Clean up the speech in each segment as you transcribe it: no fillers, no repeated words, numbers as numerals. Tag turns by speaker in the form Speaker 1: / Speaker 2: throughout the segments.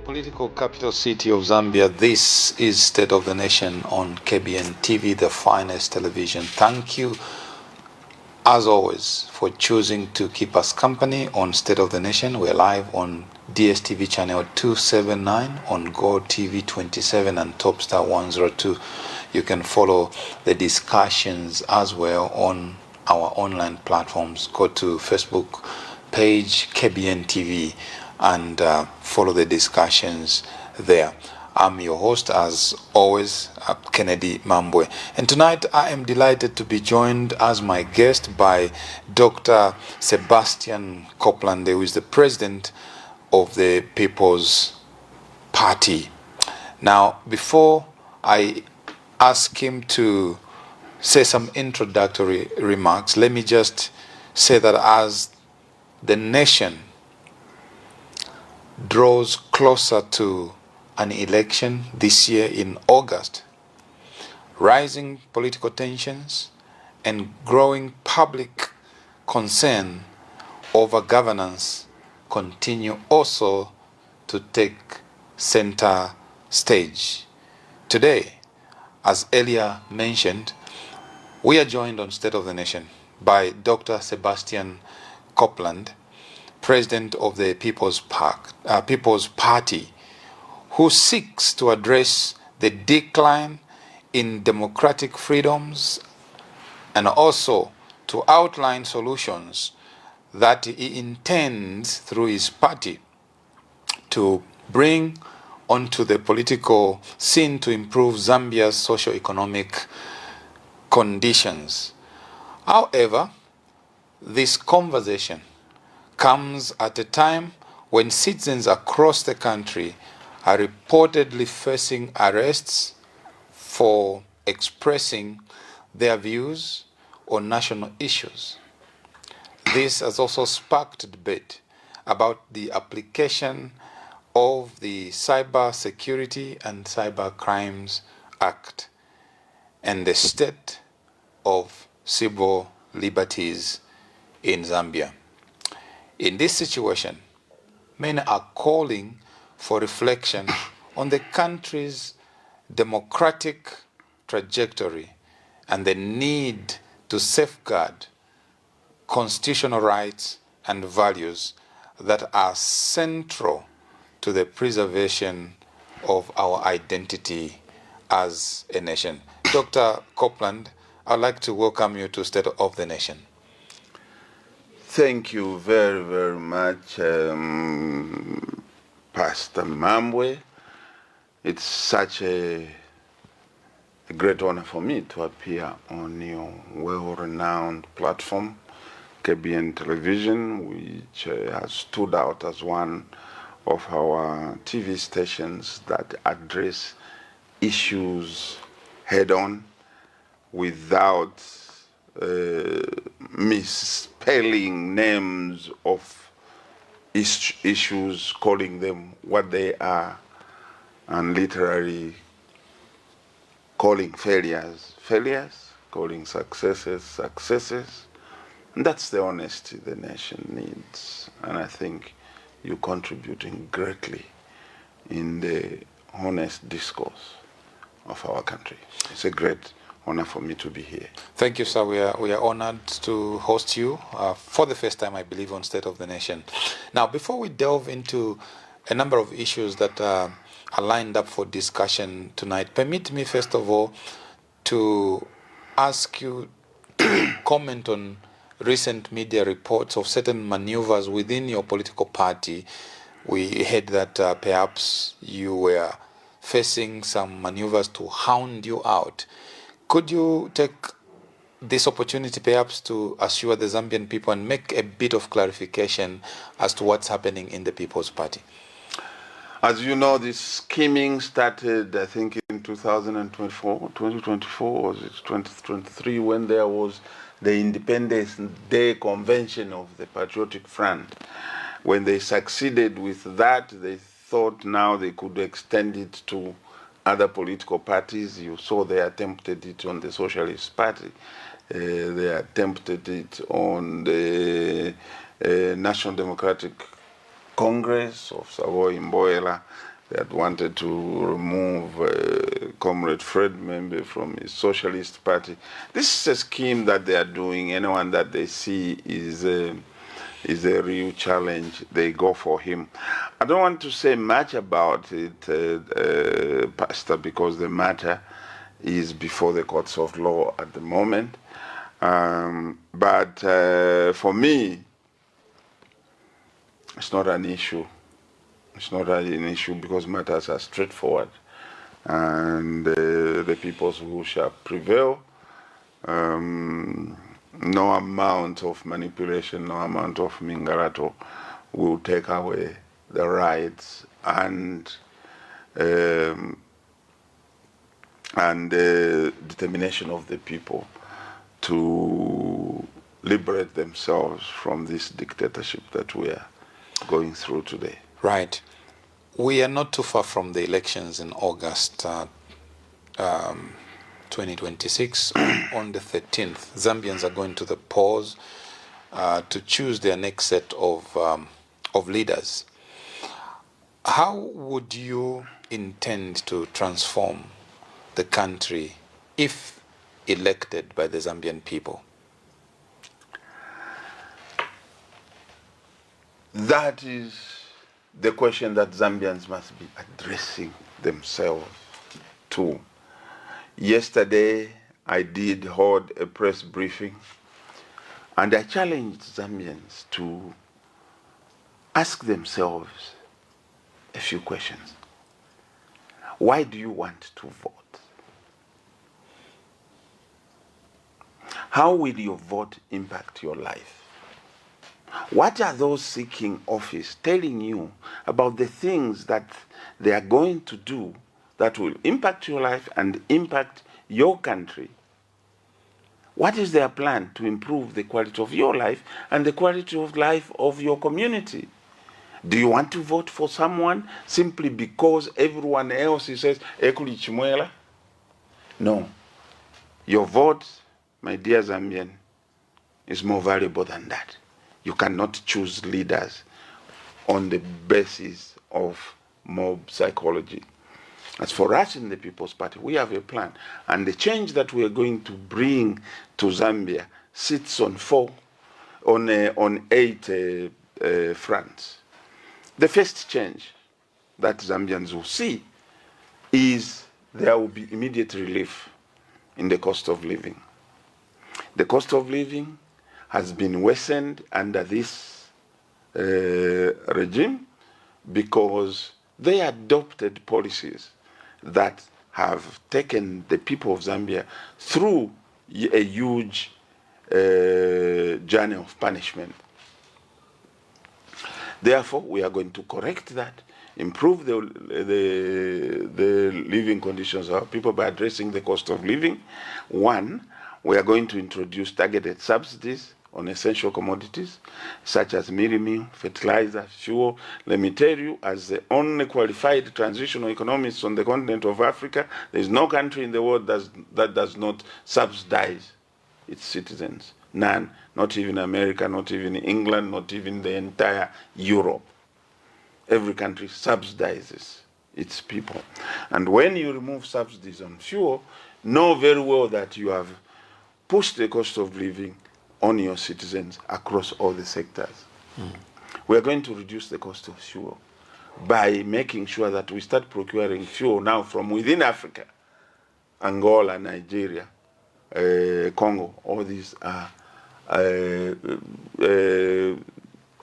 Speaker 1: political capital city of Zambia, this is State of the Nation on KBN TV, the finest television. Thank you, as always, for choosing to keep us company on State of the Nation. We're live on DSTV channel 279, on Go TV 27 and Topstar 102. You can follow the discussions as well on our online platforms. Go to Facebook page KBN TV and follow the discussions there. I'm your host, as always, Kennedy Mambwe. And tonight I am delighted to be joined as my guest by Dr. Sebastian Kopulande, who is the president of the People's Party. Now, before I ask him to say some introductory remarks, let me just say that as the nation draws closer to an election this year in August, rising political tensions and growing public concern over governance continue also to take center stage. Today, as earlier mentioned, we are joined on State of the Nation by Dr. Sebastian Kopulande, president of the People's Party, who seeks to address the decline in democratic freedoms and also to outline solutions that he intends through his party to bring onto the political scene to improve Zambia's socio-economic conditions. However, this conversation comes at a time when citizens across the country are reportedly facing arrests for expressing their views on national issues. This has also sparked debate about the application of the Cyber Security and Cyber Crimes Act and the state of civil liberties in Zambia. In this situation, many are calling for reflection on the country's democratic trajectory and the need to safeguard constitutional rights and values that are central to the preservation of our identity as a nation. Dr. Kopulande, I'd like to welcome you to State of the Nation.
Speaker 2: Thank you very, very much, Pastor Mambwe. It's such a great honor for me to appear on your well-renowned platform, KBN Television, which has stood out as one of our TV stations that address issues head-on without misspelling names of issues, calling them what they are, and literally calling failures, calling successes. And that's the honesty the nation needs. And I think you're contributing greatly in the honest discourse of our country. It's a great honor for me to be here.
Speaker 1: Thank you, sir. We are honored to host you for the first time, I believe, on State of the Nation. Now, before we delve into a number of issues that are lined up for discussion tonight, permit me, first of all, to ask you to comment on recent media reports of certain maneuvers within your political party. We heard that perhaps you were facing some maneuvers to hound you out. Could you take this opportunity perhaps to assure the Zambian people and make a bit of clarification as to what's happening in the People's Party?
Speaker 2: As you know, this scheming started, I think, in 2024, or was it 2023, when there was the Independence Day convention of the Patriotic Front. When they succeeded with that, they thought now they could extend it to other political parties. You saw they attempted it on the Socialist Party. They attempted it on the National Democratic Congress of Savoy Mboela, They had wanted to remove Comrade Fred Membe from his Socialist Party. This is a scheme that they are doing. Anyone that they see is a real challenge, they go for him. I don't want to say much about it, Pastor, because the matter is before the courts of law at the moment. But for me, it's not an issue. It's not an issue because matters are straightforward. And the peoples who shall prevail, no amount of manipulation, no amount of mingarato will take away the rights and determination of the people to liberate themselves from this dictatorship that we are going through today.
Speaker 1: Right. We are not too far from the elections in August 2026. On the 13th, Zambians are going to the polls to choose their next set of leaders. How would you intend to transform the country if elected by the Zambian people?
Speaker 2: That is the question that Zambians must be addressing themselves to. Yesterday, I did hold a press briefing, and I challenged Zambians to ask themselves a few questions. Why do you want to vote? How will your vote impact your life? What are those seeking office telling you about the things that they are going to do that will impact your life and impact your country? What is their plan to improve the quality of your life and the quality of life of your community? Do you want to vote for someone simply because everyone else says, Ekuli Chimwela? No. Your vote, my dear Zambian, is more valuable than that. You cannot choose leaders on the basis of mob psychology. As for us in the People's Party, we have a plan. And the change that we are going to bring to Zambia sits on eight fronts. The first change that Zambians will see is there will be immediate relief in the cost of living. The cost of living has been worsened under this regime because they adopted policies that have taken the people of Zambia through a huge journey of punishment. Therefore, we are going to correct that, improve the living conditions of our people by addressing the cost of living. One, we are going to introduce targeted subsidies on essential commodities such as mirimi, fertilizer, fuel. Let me tell you, as the only qualified transitional economists on the continent of Africa, there is no country in the world that does not subsidize its citizens. None, not even America, not even England, not even the entire Europe. Every country subsidizes its people. And when you remove subsidies on fuel, know very well that you have pushed the cost of living on your citizens across all the sectors. We are going to reduce the cost of fuel by making sure that we start procuring fuel now from within Africa. Angola, Nigeria, Congo, all these are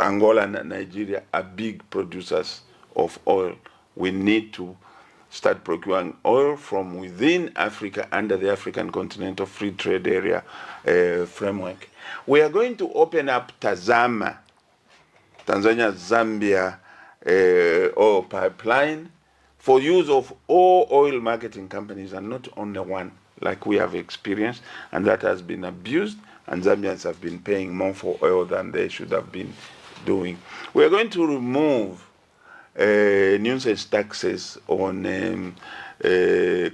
Speaker 2: Angola and Nigeria are big producers of oil. We need to start procuring oil from within Africa under the African Continental Free Trade Area framework. We are going to open up Tazama, Tanzania-Zambia oil pipeline for use of all oil marketing companies and not only one, like we have experienced, and that has been abused, and Zambians have been paying more for oil than they should have been doing. We are going to remove nuisance taxes on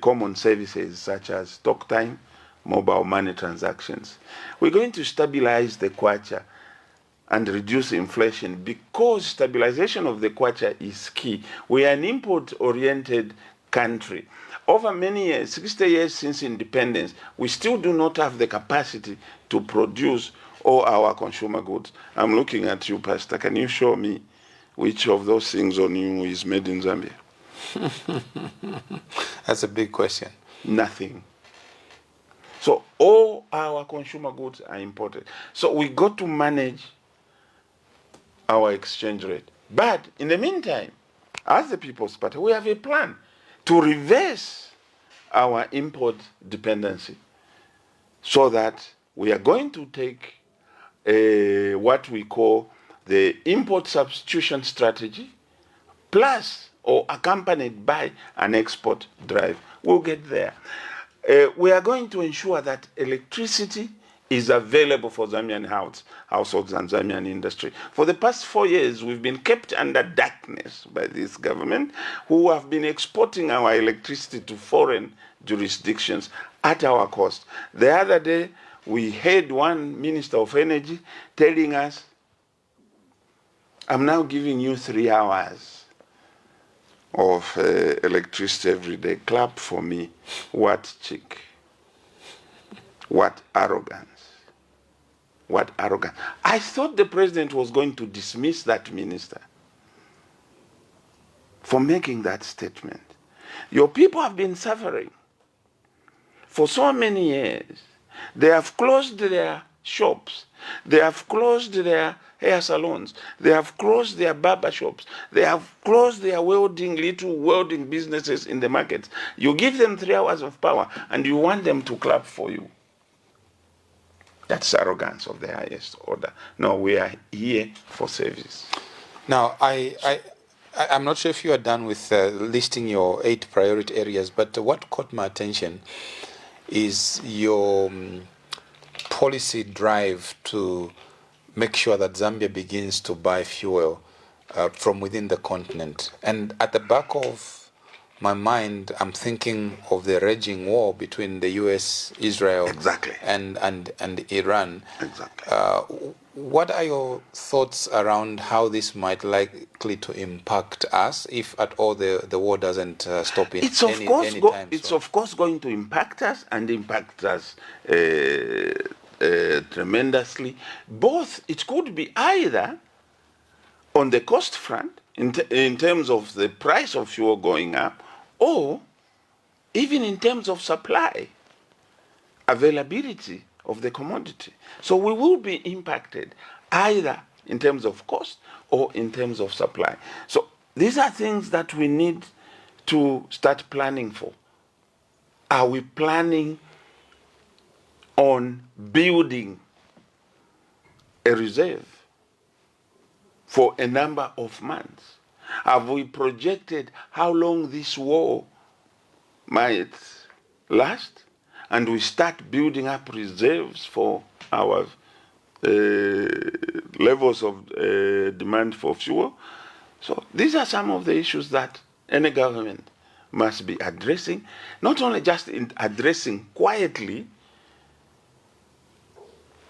Speaker 2: common services such as talk time, mobile money transactions. We're going to stabilize the kwacha and reduce inflation, because stabilization of the kwacha is key. We are an import-oriented country. Over many years, 60 years since independence, we still do not have the capacity to produce all our consumer goods. I'm looking at you, Pastor. Can you show me which of those things on you is made in Zambia?
Speaker 1: That's a big question.
Speaker 2: Nothing. So all our consumer goods are imported. So we got to manage our exchange rate. But in the meantime, as the People's Party, we have a plan to reverse our import dependency, so that we are going to take what we call the import substitution strategy, plus or accompanied by an export drive. We'll get there. We are going to ensure that electricity is available for Zambian households and Zambian industry. For the past 4 years, we've been kept under darkness by this government, who have been exporting our electricity to foreign jurisdictions at our cost. The other day, we heard one Minister of Energy telling us, I'm now giving you 3 hours of electricity every day. Clap for me. What cheek. What arrogance. What arrogance. I thought the president was going to dismiss that minister for making that statement. Your people have been suffering for so many years. They have closed their shops. They have closed their hair salons. They have closed their barber shops. They have closed their little welding businesses in the markets. You give them 3 hours of power and you want them to clap for you. That's arrogance of the highest order. No, we are here for service.
Speaker 1: Now, I'm not sure if you are done with listing your 8 priority areas, but what caught my attention is your policy drive to make sure that Zambia begins to buy fuel from within the continent. And at the back of my mind, I'm thinking of the raging war between the U.S., Israel,
Speaker 2: exactly,
Speaker 1: and Iran.
Speaker 2: Exactly.
Speaker 1: What are your thoughts around how this might likely to impact us, if at all the war doesn't stop in
Speaker 2: it's of course It's of course going to impact us, and impact us tremendously. Both, it could be either on the cost front, in terms of the price of fuel going up, or even in terms of supply, availability of the commodity. So we will be impacted either in terms of cost or in terms of supply. So these are things that we need to start planning for. Are we planning on building a reserve for a number of months? Have we projected how long this war might last? And we start building up reserves for our levels of demand for fuel. So these are some of the issues that any government must be addressing, not only just addressing quietly,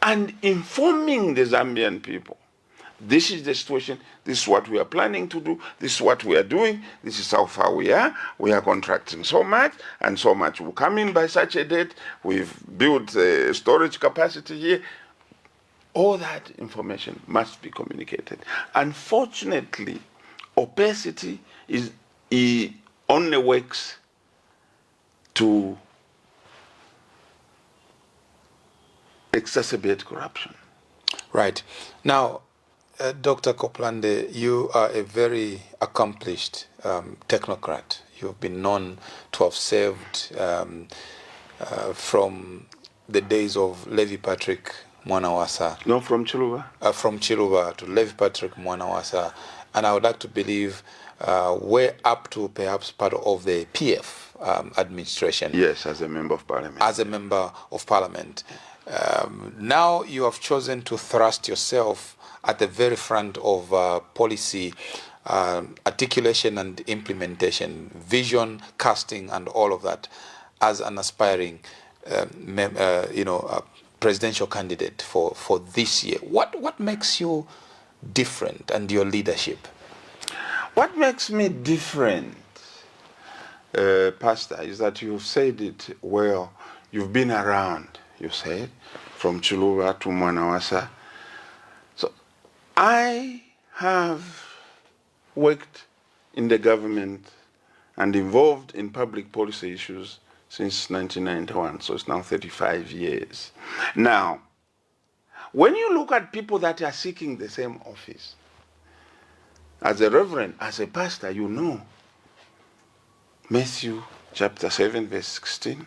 Speaker 2: and informing the Zambian people. This is the situation, this is what we are planning to do, this is what we are doing, this is how far we are contracting so much, and so much will come in by such a date, we've built storage capacity here. All that information must be communicated. Unfortunately, opacity only works to exacerbate corruption.
Speaker 1: Right. Now, Dr. Kopulande, you are a very accomplished technocrat. You've been known to have served from the days of Levi Patrick Mwanawasa.
Speaker 2: No, from Chiluba?
Speaker 1: From Chiluba to Levi Patrick Mwanawasa. And I would like to believe we're up to perhaps part of the PF administration.
Speaker 2: Yes, as a member of parliament.
Speaker 1: As a member of parliament. Now you have chosen to thrust yourself at the very front of policy articulation and implementation, vision casting, and all of that, as an aspiring, presidential candidate for this year. What makes you different and your leadership?
Speaker 2: What makes me different, Pastor, is that you've said it well. You've been around, you said, from Chilufya to Mwanawasa. So I have worked in the government and involved in public policy issues since 1991, so it's now 35 years. Now, when you look at people that are seeking the same office, as a reverend, as a pastor, you know, Matthew chapter 7, verse 16,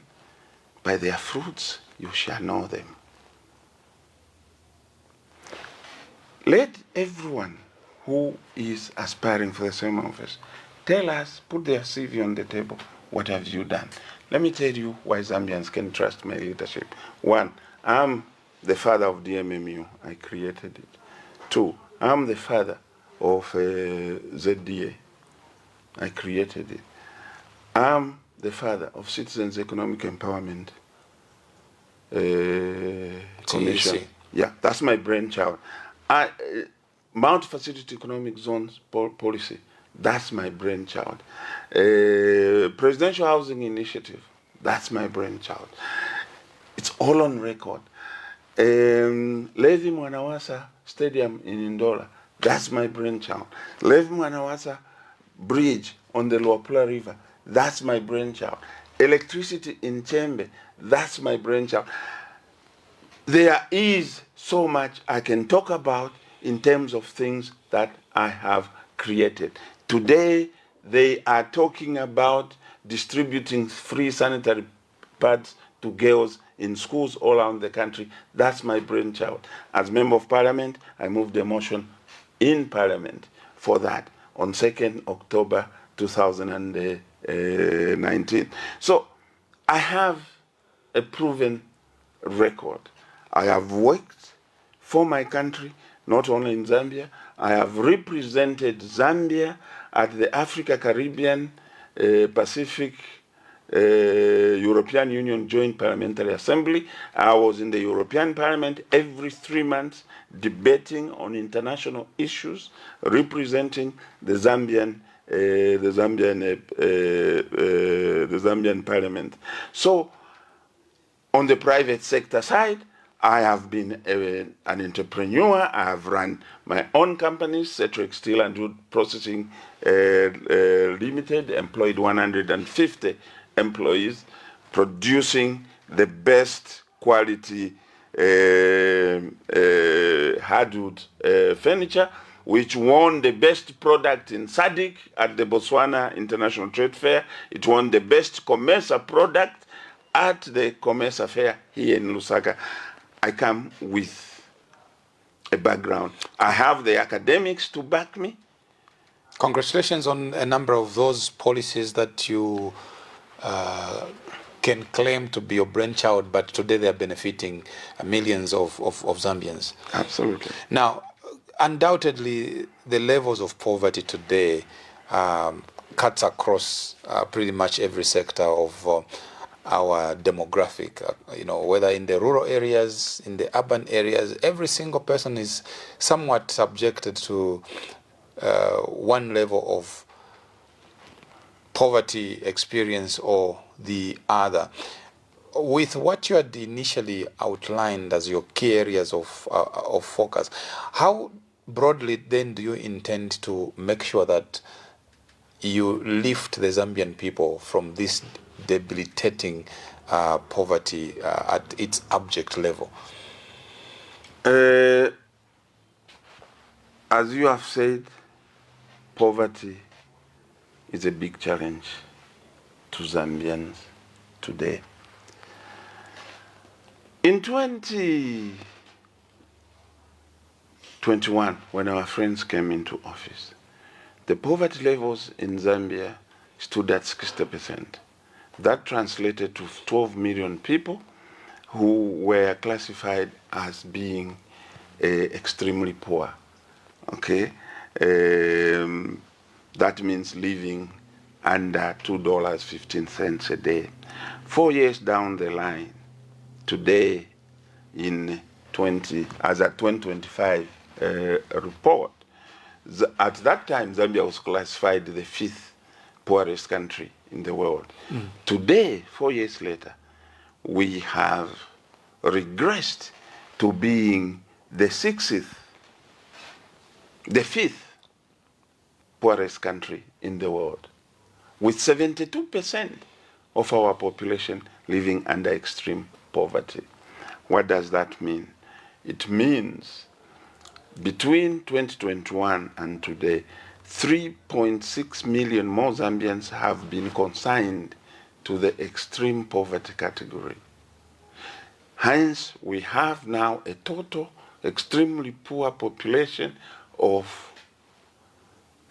Speaker 2: by their fruits you shall know them. Let everyone who is aspiring for the same office tell us, put their CV on the table, what have you done? Let me tell you why Zambians can trust my leadership. One, I'm the father of the MMU. I created it. Two, I'm the father of ZDA. I created it. I'm the father of Citizens Economic Empowerment Commission. Yeah, that's my brainchild. Multi-facility economic zones policy, that's my brainchild. Presidential Housing Initiative, that's my brainchild. It's all on record. Levi Mwanawasa Stadium in Ndola, that's my brainchild. Levi Mwanawasa Bridge on the Luapula River, that's my brainchild. Electricity in Chembe, that's my brainchild. There is so much I can talk about in terms of things that I have created. Today, they are talking about distributing free sanitary pads to girls in schools all around the country. That's my brainchild. As Member of Parliament, I moved a motion in Parliament for that on 2nd October 2019. So I have a proven record. I have worked for my country, not only in Zambia. I have represented Zambia at the Africa, Caribbean, Pacific, European Union Joint Parliamentary Assembly. I was in the European Parliament every 3 months debating on international issues, representing the Zambian Parliament. So, on the private sector side, I have been an entrepreneur. I have run my own companies, Rhetoric Steel and Wood Processing Limited, employed 150 employees, producing the best quality hardwood furniture, which won the best product in SADC at the Botswana International Trade Fair. It won the best commercial product at the Commerce Fair here in Lusaka. I come with a background. I have the academics to back me.
Speaker 1: Congratulations on a number of those policies that you can claim to be your brainchild, but today they are benefiting millions of Zambians.
Speaker 2: Absolutely.
Speaker 1: Now, undoubtedly, the levels of poverty today cuts across pretty much every sector of our demographic, whether in the rural areas, in the urban areas, every single person is somewhat subjected to one level of poverty experience or the other. With what you had initially outlined as your key areas of focus, how broadly then do you intend to make sure that you lift the Zambian people from this debilitating poverty at its abject level?
Speaker 2: As you have said, poverty is a big challenge to Zambians today. In 2021, when our friends came into office, the poverty levels in Zambia stood at 60%. That translated to 12 million people who were classified as being extremely poor. Okay, that means living under $2.15 a day. 4 years down the line, today in as a 2025 report. At that time, Zambia was classified the 5th poorest country in the world. Today, 4 years later, we have regressed to being the 5th poorest country in the world, with 72% of our population living under extreme poverty. What does that mean? It means between 2021 and today, 3.6 million more Zambians have been consigned to the extreme poverty category. Hence, we have now a total extremely poor population of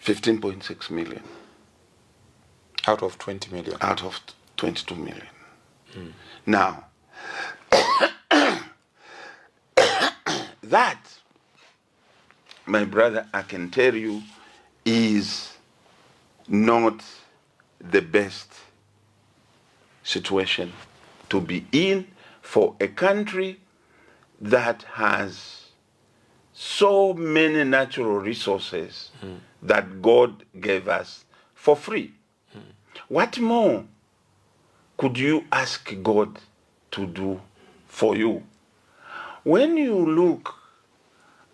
Speaker 2: 15.6 million.
Speaker 1: Out of 20 million.
Speaker 2: Out of 22 million. Now, that, my brother, I can tell you, is not the best situation to be in for a country that has so many natural resources that God gave us for free. What more could you ask God to do for you? When you look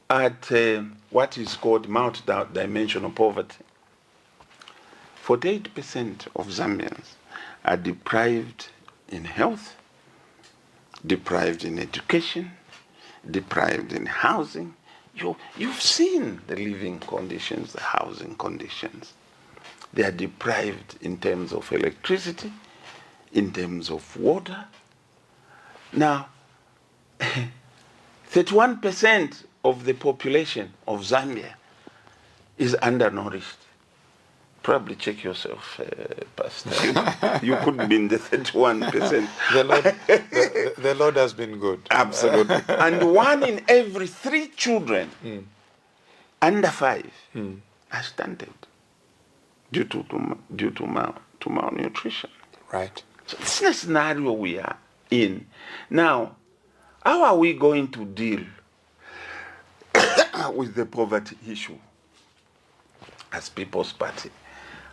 Speaker 2: at what is called multi-dimensional poverty, 48% of Zambians are deprived in health, deprived in education, deprived in housing. You've seen the living conditions, the housing conditions. They are deprived in terms of electricity, in terms of water. Now, 31% of the population of Zambia is undernourished. Probably check yourself, Pastor. You could be in the 31%.
Speaker 1: The Lord has been good.
Speaker 2: Absolutely. And 1 in every 3 children under 5 are stunted due to malnutrition.
Speaker 1: Right.
Speaker 2: So this is the scenario we are in. Now, how are we going to deal with the poverty issue as People's Party?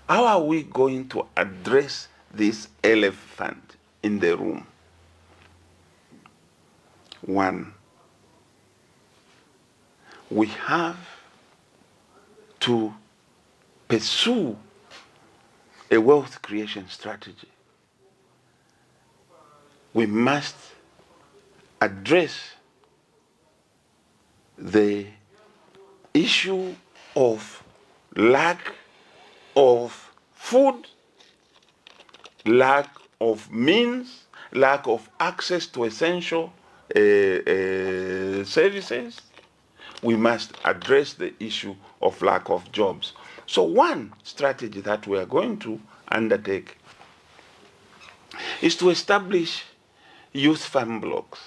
Speaker 2: How are we going to address this elephant in the room? One, we have to pursue a wealth creation strategy. We must address the issue of lack of food, lack of means, lack of access to essential services. We must address the issue of lack of jobs. So one strategy that we are going to undertake is to establish youth farm blocks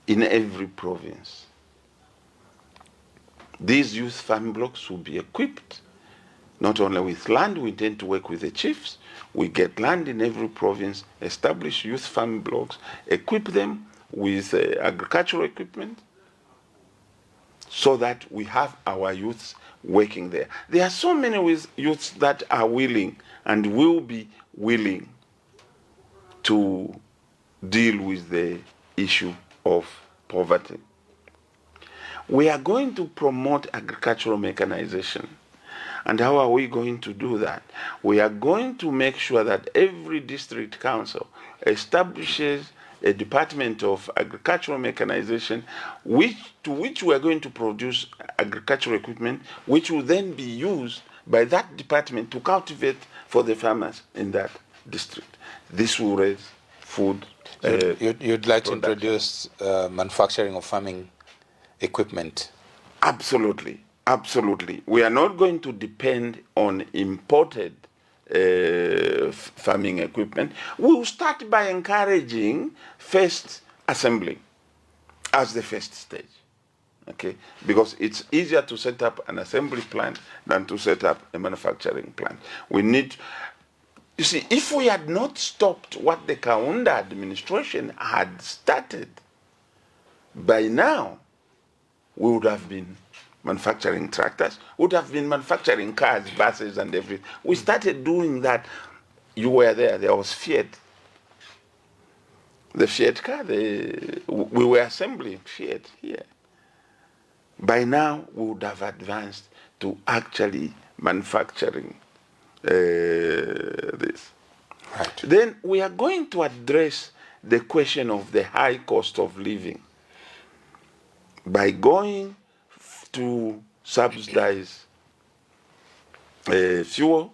Speaker 2: in every province. These youth farm blocks will be equipped not only with land. We intend to work with the chiefs. We get land in every province, establish youth farm blocks, equip them with agricultural equipment so that we have our youths working there. There are so many youths that are willing and will be willing to deal with the issue of poverty. We are going to promote agricultural mechanization. And how are we going to do that? We are going to make sure that every district council establishes a department of agricultural mechanization to which we are going to produce agricultural equipment which will then be used by that department to cultivate for the farmers in that district. This will raise food.
Speaker 1: You'd like to introduce manufacturing of farming equipment?
Speaker 2: Absolutely. Absolutely. We are not going to depend on imported farming equipment. We will start by encouraging first assembly as the first stage. Okay? Because it's easier to set up an assembly plant than to set up a manufacturing plant. You see, if we had not stopped what the Kaunda administration had started, by now, we would have been manufacturing tractors, would have been manufacturing cars, buses, and everything. We started doing that. You were there. There was Fiat. The Fiat car, we were assembling Fiat here. By now, we would have advanced to actually manufacturing this.
Speaker 1: Right.
Speaker 2: Then we are going to address the question of the high cost of living by going to subsidize fuel,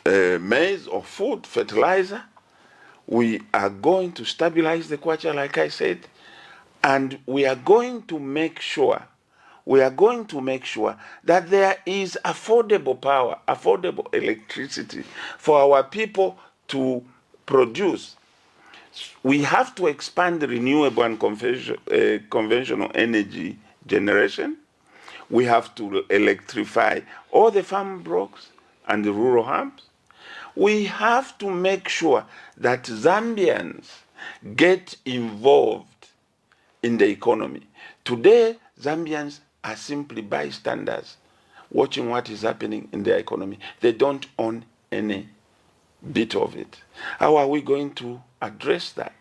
Speaker 2: maize or food, fertilizer. We are going to stabilize the kwacha, like I said, and we are going to make sure that there is affordable power, affordable electricity for our people to produce. We have to expand the renewable and conventional energy generation. We have to electrify all the farm blocks and the rural hubs. We have to make sure that Zambians get involved in the economy. Today, Zambians are simply bystanders watching what is happening in their economy. They don't own any bit of it. How are we going to address that?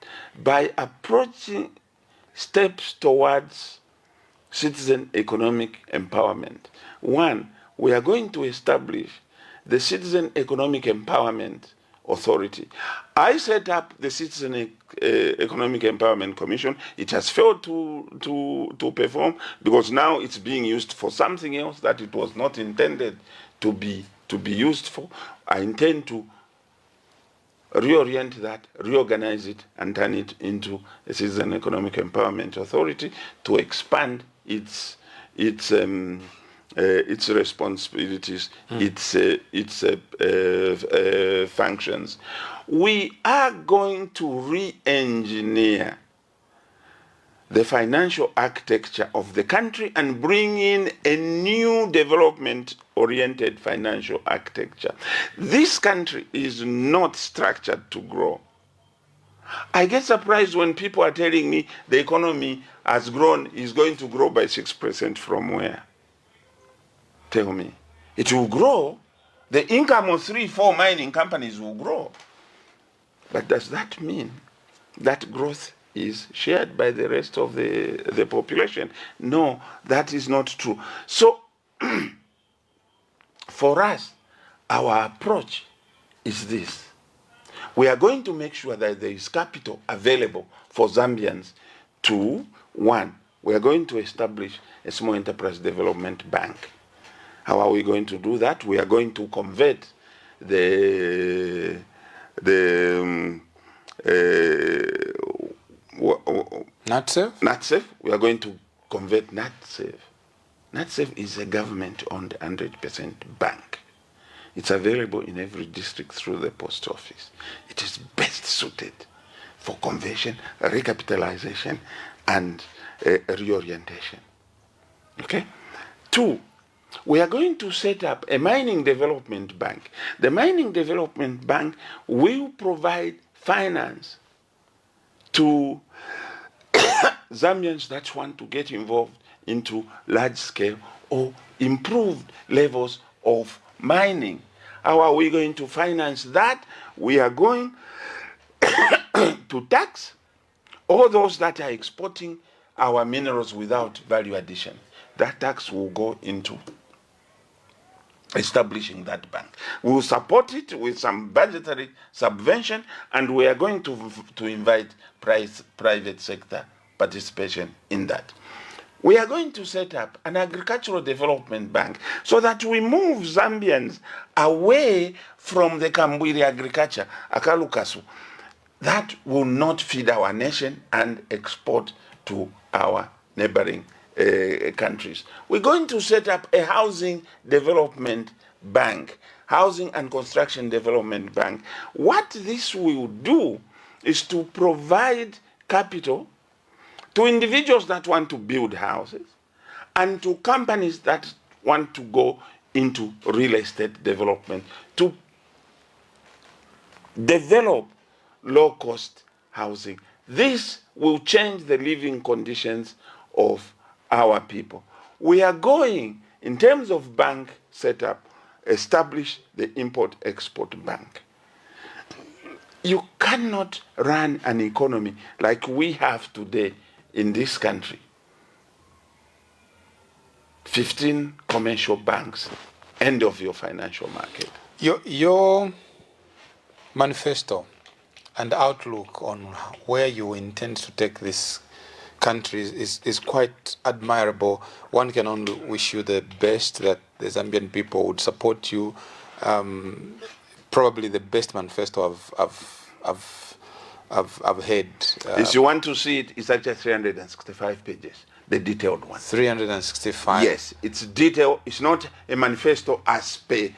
Speaker 2: By approaching steps towards citizen economic empowerment. One, we are going to establish the Citizen Economic Empowerment Authority. I set up the Citizen Economic Empowerment Commission. It has failed to perform because now it's being used for something else that it was not intended to be used for. I intend to reorient that, reorganize it, and turn it into a Citizen Economic Empowerment Authority to expand its responsibilities, its functions. We are going to re-engineer the financial architecture of the country and bring in a new development-oriented financial architecture. This country is not structured to grow. I get surprised when people are telling me the economy has grown, is going to grow by 6% from where? Tell me. It will grow. The income of 3-4 mining companies will grow. But does that mean that growth is shared by the rest of the population? No, that is not true. So, for us, our approach is this. We are going to make sure that there is capital available for Zambians to, one, we are going to establish a small enterprise development bank. How are we going to do that? We are going to convert the NatSafe. We are going to convert NatSafe. NatSafe is a government-owned 100% bank. It's available in every district through the post office. It is best suited for conversion, recapitalization, and reorientation. Okay? Two, we are going to set up a mining development bank. The mining development bank will provide finance to Zambians that want to get involved into large-scale or improved levels of mining. How are we going to finance that? We are going to tax all those that are exporting our minerals without value addition. That tax will go into establishing that bank. We will support it with some budgetary subvention, and we are going to invite private sector participation in that. We are going to set up an agricultural development bank so that we move Zambians away from the Kambwiri agriculture, akalukasu, that will not feed our nation and export to our neighboring countries. We're going to set up a housing development bank, housing and construction development bank. What this will do is to provide capital to individuals that want to build houses and to companies that want to go into real estate development to develop low-cost housing this will change the living conditions of our people. We are going, in terms of bank setup, establish the Import-Export Bank. You cannot run an economy like we have today in this country. 15 commercial banks, end of your financial market.
Speaker 1: Your manifesto and outlook on where you intend to take this country is quite admirable. One can only wish you the best, that the Zambian people would support you. Probably the best manifesto I've had.
Speaker 2: If you want to see it, it's actually 365 pages, the detailed one.
Speaker 1: 365.
Speaker 2: Yes, it's detailed. It's not a manifesto as per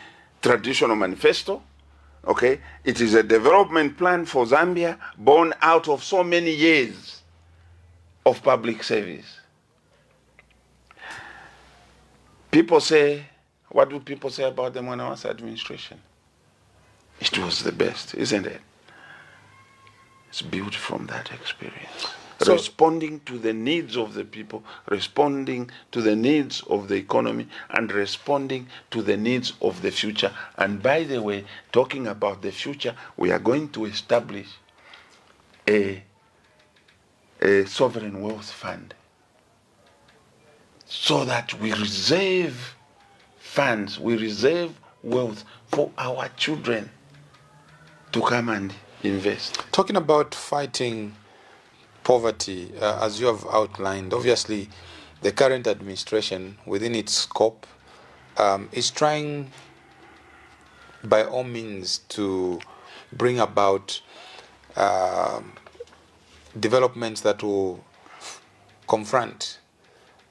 Speaker 2: traditional manifesto. Okay, it is a development plan for Zambia born out of so many years of public service. People say, what do people say about the Mwanawasa administration? It was the best, isn't it? It's built from that experience. So, responding to the needs of the people, responding to the needs of the economy, and responding to the needs of the future. And by the way, talking about the future, we are going to establish a sovereign wealth fund so that we reserve funds, we reserve wealth for our children to come and invest.
Speaker 1: Talking about fighting poverty, as you have outlined, obviously the current administration within its scope is trying by all means to bring about developments that will confront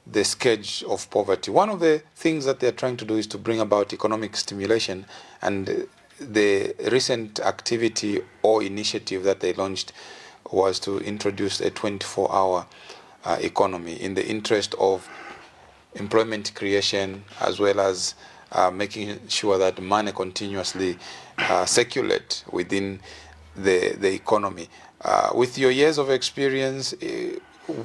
Speaker 1: the scourge of poverty. One of the things that they're trying to do is to bring about economic stimulation, and the recent activity or initiative that they launched was to introduce a 24-hour economy in the interest of employment creation, as well as making sure that money continuously circulate within the economy. With your years of experience,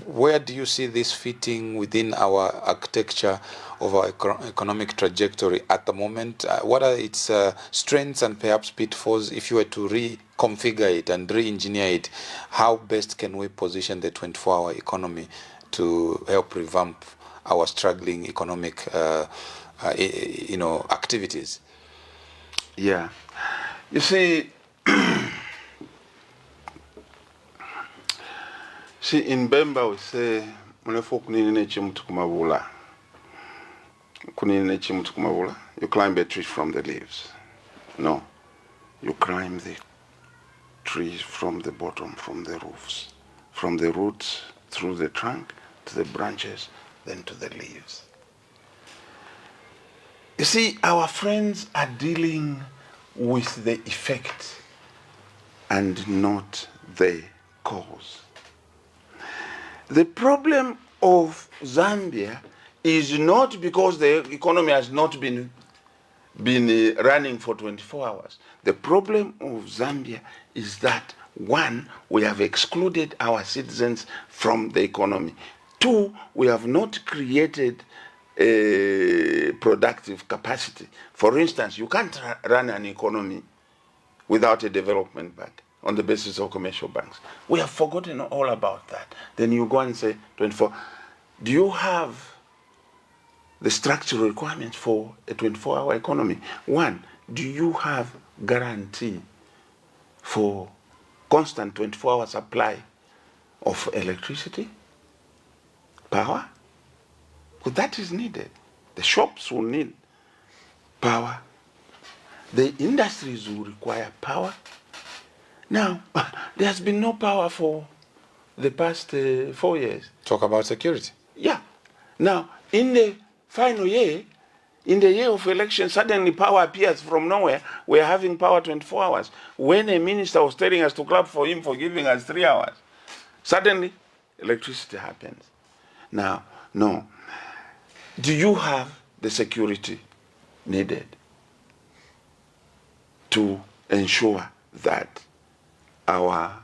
Speaker 1: where do you see this fitting within our architecture of our economic trajectory at the moment? What are its strengths and perhaps pitfalls? If you were to reconfigure it and re-engineer it, how best can we position the 24-hour economy to help revamp our struggling economic activities?
Speaker 2: Yeah. You see, in Bemba we say, you climb a tree from the leaves. No, you climb the tree from the bottom, from the roofs, from the roots, through the trunk, to the branches, then to the leaves. You see, our friends are dealing with the effect and not the cause. The problem of Zambia is not because the economy has not been running for 24 hours. The problem of Zambia is that, one, we have excluded our citizens from the economy. Two, we have not created a productive capacity. For instance, you can't run an economy without a development bank on the basis of commercial banks. We have forgotten all about that. Then you go and say 24. Do you have the structural requirements for a 24-hour economy? One, do you have guarantee for constant 24-hour supply of electricity, power? Because that is needed. The shops will need power. The industries will require power. Now, there has been no power for the past 4 years.
Speaker 1: Talk about security.
Speaker 2: Yeah. Now, in the final year, in the year of election, suddenly power appears from nowhere. We're having power 24 hours. When a minister was telling us to clap for him for giving us 3 hours, suddenly electricity happens. Now, no. Do you have the security needed to ensure that our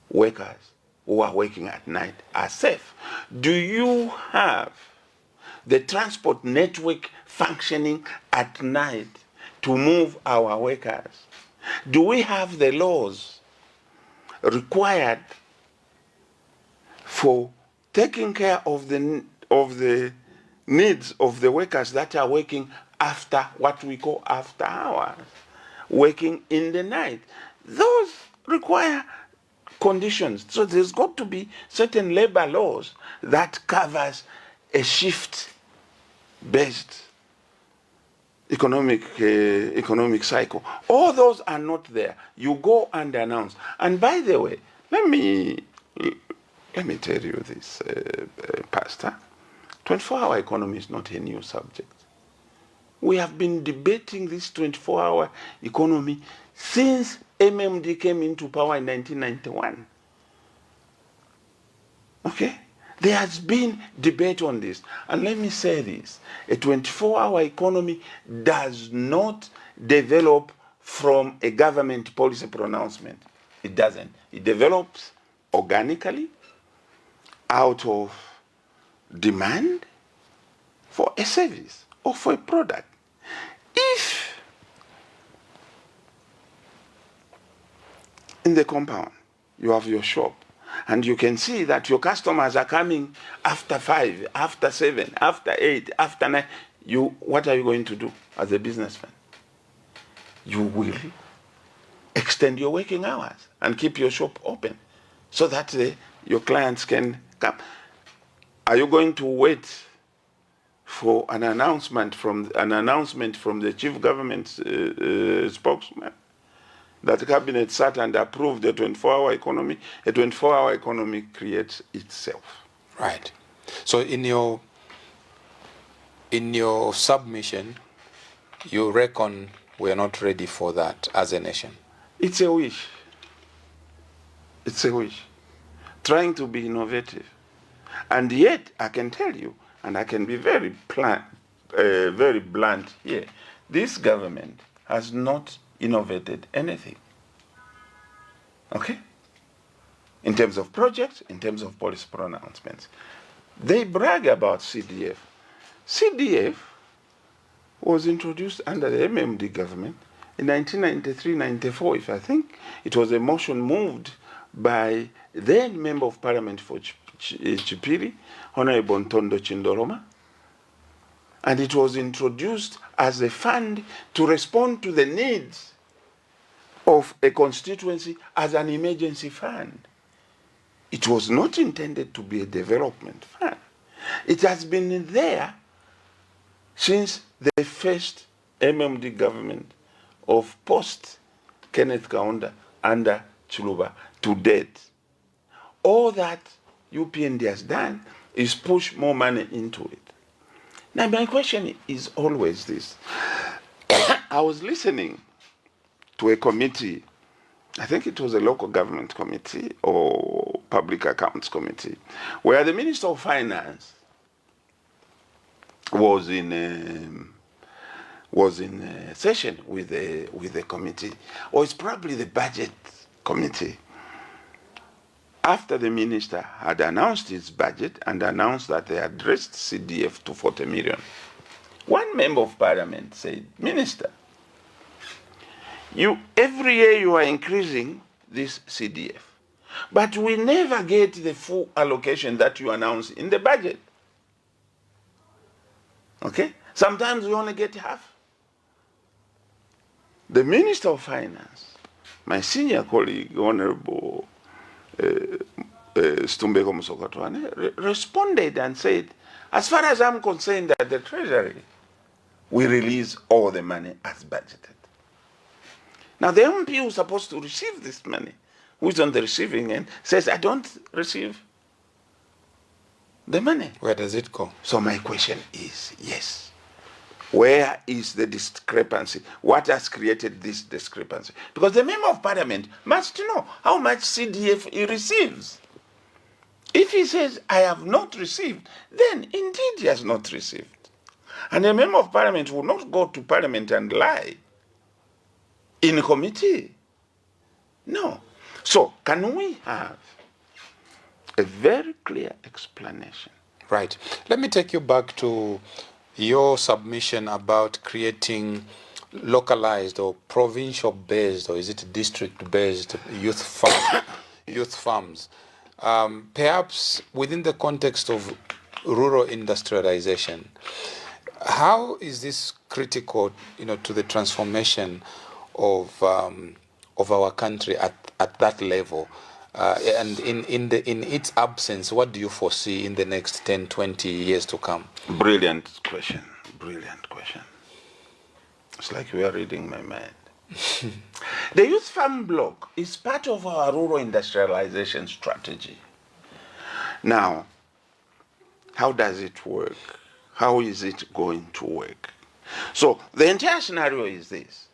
Speaker 2: workers who are working at night are safe? Do you have the transport network functioning at night to move our workers? Do we have the laws required for taking care of the needs of the workers that are working after what we call after hours, working in the night? Those require conditions. So there's got to be certain labor laws that covers a shift-based economic cycle. All those are not there. You go and announce. And by the way, let me tell you this, Pastor. 24-hour economy is not a new subject. We have been debating this 24-hour economy since MMD came into power in 1991. Okay? There has been debate on this. And let me say this. A 24-hour economy does not develop from a government policy pronouncement. It doesn't. It develops organically out of demand for a service or for a product. If in the compound you have your shop and you can see that your customers are coming after 5, after 7, after 8, after 9, what are you going to do as a businessman? You will extend your working hours and keep your shop open so that your clients can come. Are you going to wait for an announcement from the chief government spokesman that the cabinet sat and approved the 24-hour economy? A 24-hour economy creates itself.
Speaker 1: Right. So in your submission, you reckon we're not ready for that as a nation?
Speaker 2: It's a wish. It's a wish. Trying to be innovative. And yet, I can tell you, and I can be very blunt here, this government has not innovated anything. Okay? In terms of projects, in terms of policy pronouncements. They brag about CDF. CDF was introduced under the MMD government in 1993-94, if I think. It was a motion moved by then Member of Parliament for Chipiri, Honorable Ntondo Chindoroma, and it was introduced as a fund to respond to the needs of a constituency as an emergency fund. It was not intended to be a development fund. It has been there since the first MMD government of post-Kenneth Kaunda under Chiluba to date. All that UPND has done is push more money into it. Now, my question is always this. I was listening to a committee, I think it was a local government committee or public accounts committee, where the Minister of Finance was in a session with the committee, or it's probably the budget committee. After the minister had announced his budget and announced that they had raised CDF to 40 million, one member of parliament said, Minister, every year you are increasing this CDF, but we never get the full allocation that you announce in the budget. Okay? Sometimes we only get half. The Minister of Finance, my senior colleague, Honorable Stumbeko Musokotwane, responded and said, as far as I'm concerned at the Treasury, we release all the money as budgeted. Now the MP who's supposed to receive this money, who's on the receiving end, says, I don't receive the money.
Speaker 1: Where does it go?
Speaker 2: So my question is, yes, where is the discrepancy? What has created this discrepancy? Because the Member of Parliament must know how much CDF he receives. If he says, I have not received, then indeed he has not received. And a Member of Parliament will not go to Parliament and lie in a committee. No. So can we have a very clear explanation.
Speaker 1: Right. Let me take you back to your submission about creating localized or provincial-based, or is it district-based youth farms. Perhaps within the context of rural industrialization, how is this critical, to the transformation of our country at that level? And in its absence, what do you foresee in the next 10, 20 years to come?
Speaker 2: Brilliant question. Brilliant question. It's like we are reading my mind. The youth farm block is part of our rural industrialization strategy. Now, how does it work? How is it going to work? So the entire scenario is this.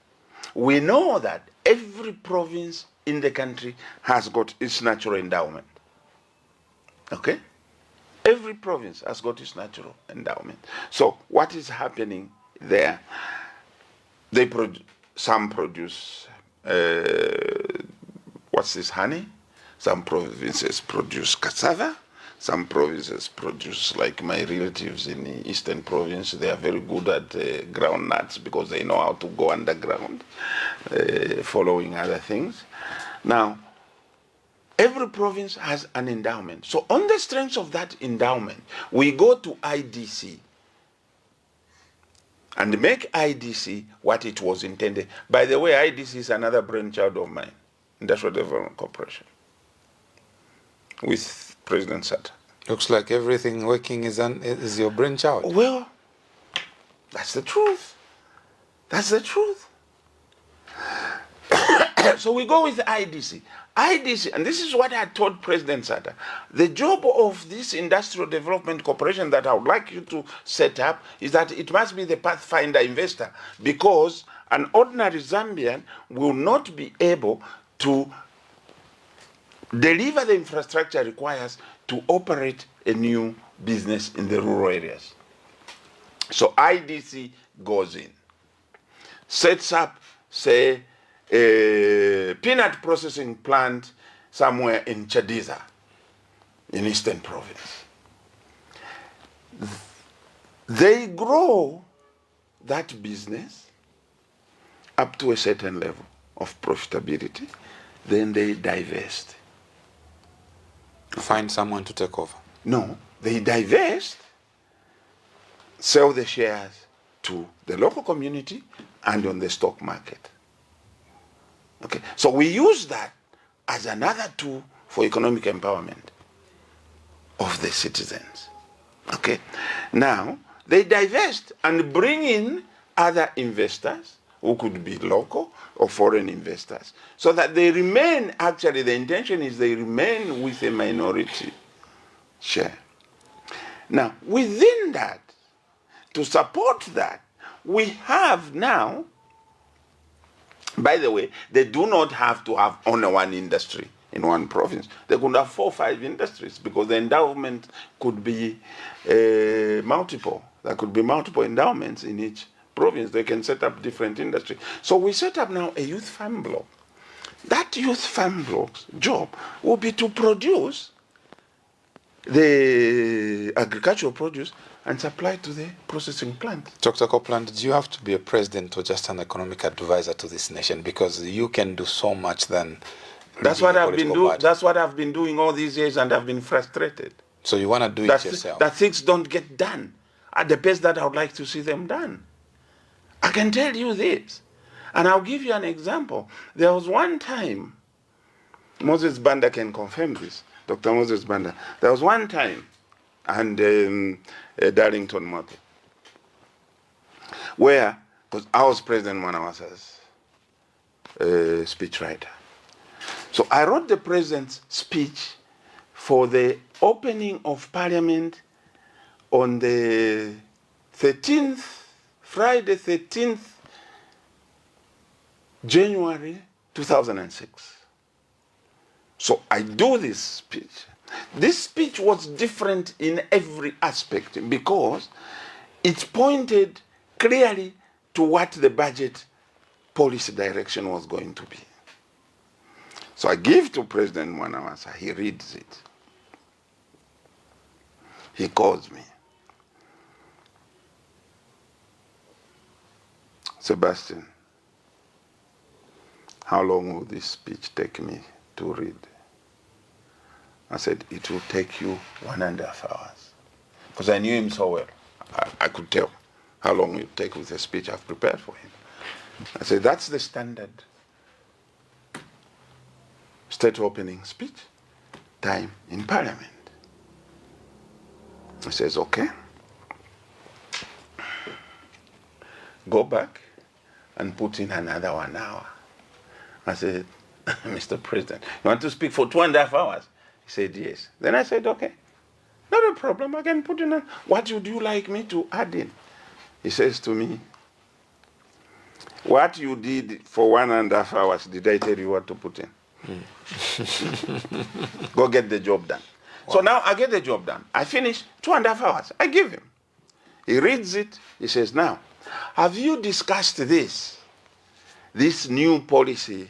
Speaker 2: We know that every province in the country has got its natural endowment. Okay? Every province has got its natural endowment. So what is happening there? Some produce what's this, honey? Some provinces produce cassava. Some provinces produce, like my relatives in the Eastern Province, they are very good at ground nuts because they know how to go underground, following other things. Now, every province has an endowment. So on the strength of that endowment, we go to IDC and make IDC what it was intended. By the way, IDC is another brainchild of mine, Industrial Development Corporation, with President Sata.
Speaker 1: Looks like everything working is your brainchild.
Speaker 2: Well, that's the truth. That's the truth. So we go with IDC. IDC, and this is what I told President Sata. The job of this Industrial Development Corporation that I would like you to set up is that it must be the pathfinder investor, because an ordinary Zambian will not be able to deliver the infrastructure it requires to operate a new business in the rural areas. So IDC goes in, sets up, say, a peanut processing plant somewhere in Chadiza, in Eastern Province. They grow that business up to a certain level of profitability, then they divest.
Speaker 1: Find someone to take over.
Speaker 2: No, they divest, sell the shares to the local community and on the stock market. Okay, so we use that as another tool for economic empowerment of the citizens. Okay, now they divest and bring in other investors who could be local or foreign investors, so that they remain, actually the intention is they remain with a minority share. Now, within that, to support that, we have now, by the way, they do not have to have only one industry in one province. They could have 4 or 5 industries, because the endowment could be multiple. There could be multiple endowments in each province. They can set up different industries. So we set up now a youth farm block. That youth farm block's job will be to produce the agricultural produce and supply to the processing plant.
Speaker 1: Dr. Kopulande, do you have to be a president or just an economic advisor to this nation? Because you can do so much than
Speaker 2: That's what I've been doing. That's what I've been doing all these years, and I've been frustrated.
Speaker 1: So you want to do it yourself?
Speaker 2: That things don't get done at the pace that I would like to see them done. I can tell you this, and I'll give you an example. There was one time, Moses Banda can confirm this, Dr. Moses Banda. There was one time, and Darlington Mote, where, because I was President Mwanawasa's speechwriter. So I wrote the president's speech for the opening of Parliament on the 13th, Friday 13th January 2006. So I do this speech. This speech was different in every aspect because it pointed clearly to what the budget policy direction was going to be. So I give to President Mwanawasa, he reads it. He calls me. Sebastian, how long will this speech take me to read? I said, it will take you 1.5 hours. Because I knew him so well. I could tell how long it would take with the speech I've prepared for him. I said, that's the standard state opening speech time in Parliament. He says, okay. Go back and put in another 1 hour. I said, Mr. President, you want to speak for 2.5 hours? He said, yes. Then I said, okay, not a problem. I can put in what would you like me to add in? He says to me, what you did for 1.5 hours, did I tell you what to put in? Go get the job done. Wow. So now I get the job done. I finish 2.5 hours. I give him. He reads it. He says, now, have you discussed this new policy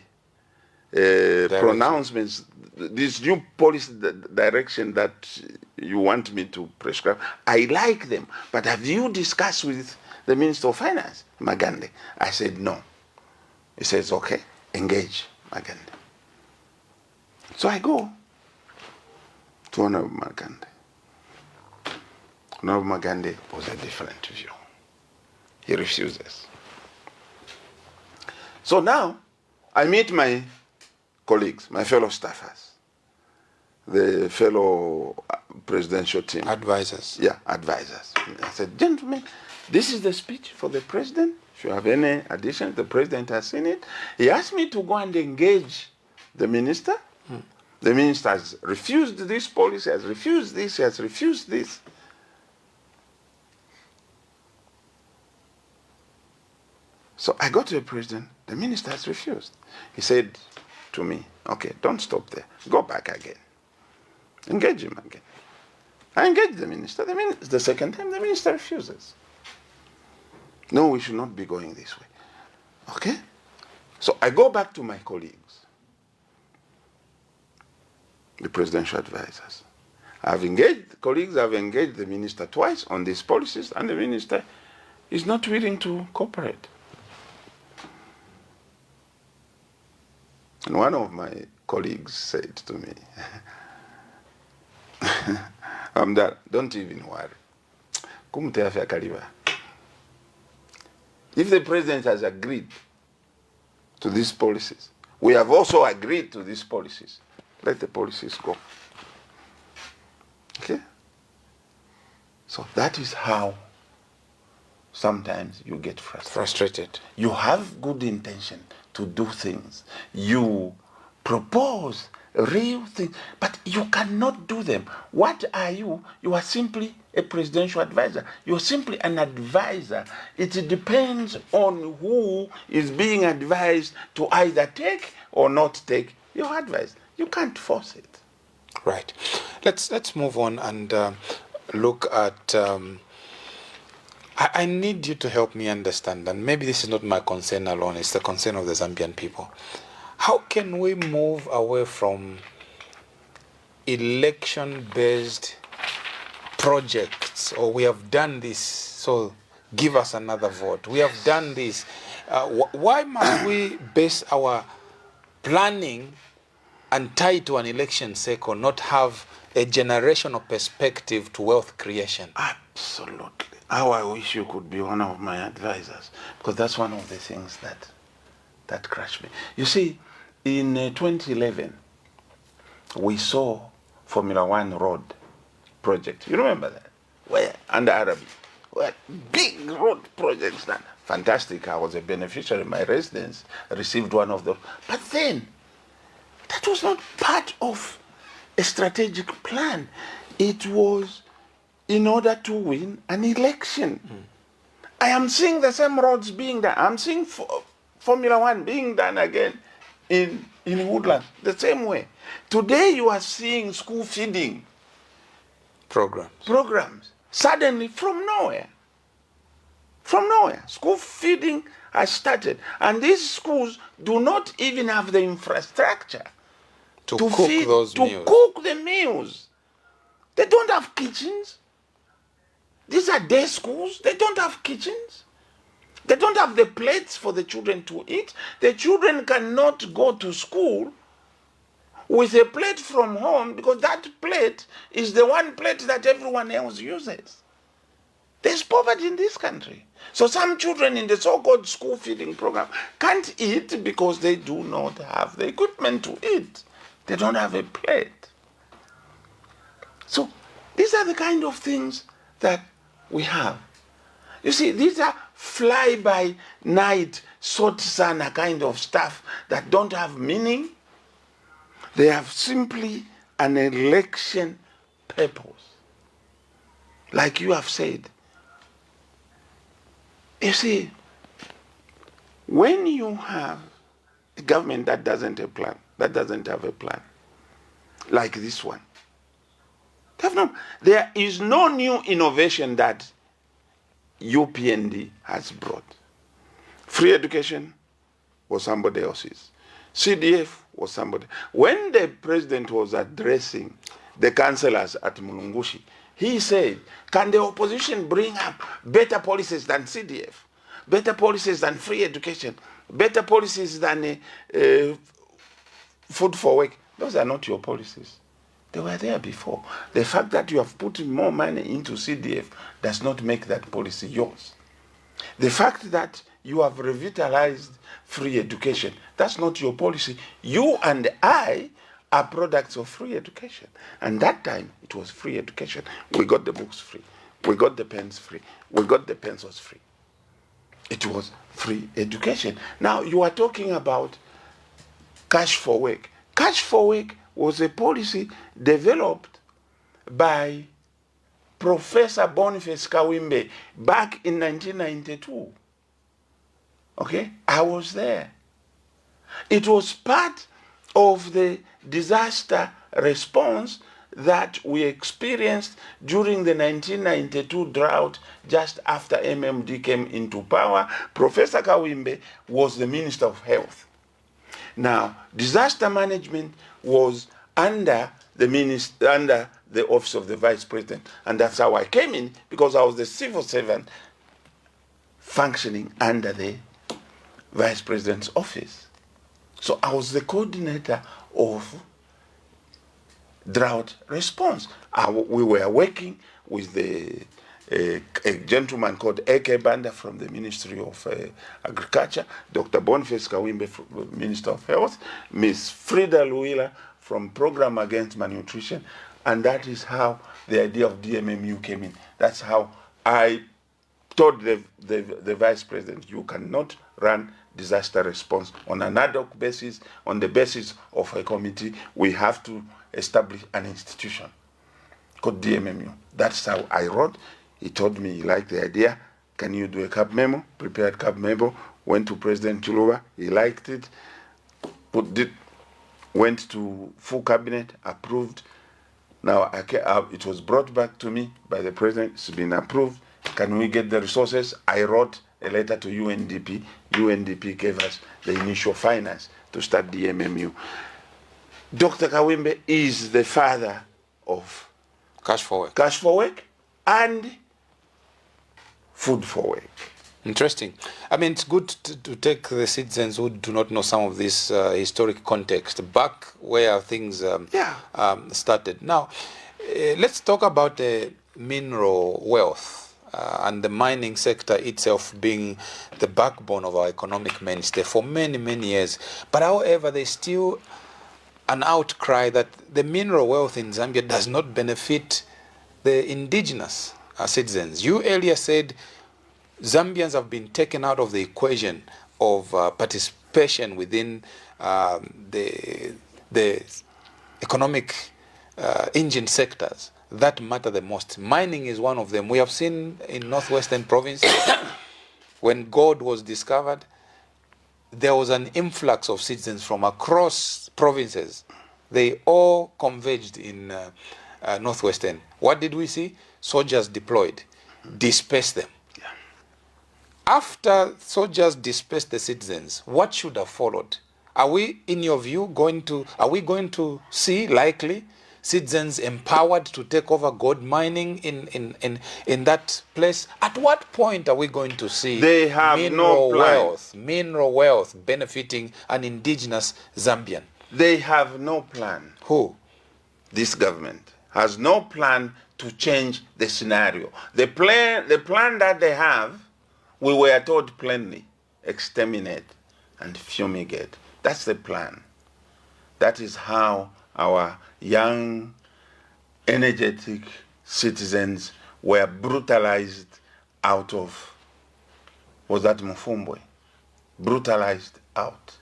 Speaker 2: pronouncements, this new policy direction that you want me to prescribe? I like them, but have you discussed with the Minister of Finance, Magande? I said, no. He says, okay, engage Magande. So I go to Honorable Magande. Honorable Magande was a different view. He refuses. So now, I meet my colleagues, my fellow staffers, the fellow presidential team.
Speaker 1: Advisors.
Speaker 2: Yeah, advisors. I said, gentlemen, this is the speech for the president. If you have any addition, the president has seen it. He asked me to go and engage the minister. The minister has refused this policy, has refused this, has refused this. So I got to the president, the minister has refused. He said to me, okay, don't stop there. Go back again. Engage him again. I engage the minister. The second time, the minister refuses. No, we should not be going this way. Okay? So I go back to my colleagues, the presidential advisors. I've engaged the minister twice on these policies, and the minister is not willing to cooperate. And one of my colleagues said to me, don't even worry. If the president has agreed to these policies, we have also agreed to these policies. Let the policies go. Okay? So that is how sometimes you get frustrated. You have good intention to do things. You propose real things, but you cannot do them. What are you? You are simply a presidential advisor. You're simply an advisor. It depends on who is being advised to either take or not take your advice. You can't force it.
Speaker 1: Right. Let's move on and look at... I need you to help me understand, and maybe this is not my concern alone, it's the concern of the Zambian people. How can we move away from election-based projects, or we have done this, so give us another vote. We have done this. Why must we base our planning and tie to an election cycle, not have a generational perspective to wealth creation?
Speaker 2: Absolutely. How I wish you could be one of my advisors, because that's one of the things that crushed me. You see, in 2011, we saw Formula One road project. You remember that? Where under Arabic, where big road projects done. Fantastic. I was a beneficiary. My residents received one of those. But then, that was not part of a strategic plan. It was in order to win an election. I am seeing the same roads being done. I'm seeing Formula One being done again in Woodland, the same way. Today you are seeing school feeding programs. Suddenly from nowhere. School feeding has started. And these schools do not even have the infrastructure to
Speaker 1: cook
Speaker 2: feed,
Speaker 1: those
Speaker 2: to
Speaker 1: meals.
Speaker 2: cook the meals. They don't have kitchens. These are day schools. They don't have kitchens. They don't have the plates for the children to eat. The children cannot go to school with a plate from home because that plate is the one plate that everyone else uses. There's poverty in this country. So some children in the so-called school feeding program can't eat because they do not have the equipment to eat. They don't have a plate. So these are the kind of things that we have. You see, these are fly-by-night, sort-sana kind of stuff that don't have meaning. They have simply an election purpose. Like you have said. You see, when you have a government that doesn't have a plan, like this one, there is no new innovation that UPND has brought. Free education was somebody else's. CDF was somebody. When the president was addressing the councillors at Mulungushi, he said, can the opposition bring up better policies than CDF, better policies than free education, better policies than food for work? Those are not your policies. They were there before. The fact that you have put more money into CDF does not make that policy yours. The fact that you have revitalized free education, that's not your policy. You and I are products of free education. And that time, it was free education. We got the books free. We got the pens free. We got the pencils free. It was free education. Now, you are talking about cash for work. Cash for work was a policy developed by Professor Boniface Kawimbe back in 1992. Okay? I was there. It was part of the disaster response that we experienced during the 1992 drought just after MMD came into power. Professor Kawimbe was the Minister of Health. Now, disaster management was under the office of the Vice President, and that's how I came in, because I was the civil servant functioning under the Vice President's office. So I was the coordinator of drought response. We were working with a gentleman called A.K. Banda from the Ministry of Agriculture, Dr. Boniface Kawimbe from the Minister of Health, Ms. Frida Luila from Program Against Malnutrition, and that is how the idea of DMMU came in. That's how I told the Vice President, you cannot run disaster response on an ad hoc basis, on the basis of a committee. We have to establish an institution called DMMU. That's how I wrote. He told me he liked the idea. Can you do a cab memo? Prepared cab memo. Went to President Chilufya. He liked it. Went to full cabinet. Approved. Now it was brought back to me by the president. It's been approved. Can we get the resources? I wrote a letter to UNDP. UNDP gave us the initial finance to start the MMU. Dr. Kawimbe is the father of
Speaker 1: Cash for
Speaker 2: work and food for work.
Speaker 1: Interesting. I mean, it's good to take the citizens who do not know some of this historic context back where things started. Now, let's talk about the mineral wealth and the mining sector itself being the backbone of our economic mainstay for many, many years. But however, there's still an outcry that the mineral wealth in Zambia does not benefit the indigenous citizens. You earlier said Zambians have been taken out of the equation of participation within the economic engine sectors that matter the most. Mining is one of them. We have seen in northwestern province, when gold was discovered, there was an influx of citizens from across provinces. They all converged in northwestern. What did we see? Soldiers deployed, dispersed them. After soldiers dispersed the citizens, what should have followed? Are we, in your view, going to see likely citizens empowered to take over gold mining in that place? At what point are we going to see
Speaker 2: They have no plan.
Speaker 1: mineral wealth benefiting an indigenous Zambian?
Speaker 2: They have no plan.
Speaker 1: Who?
Speaker 2: This government has no plan to change the scenario. The plan that they have, we were told plainly, exterminate and fumigate. That's the plan. That is how our young, energetic citizens were brutalized out of, was that Mfumbwe? Brutalized out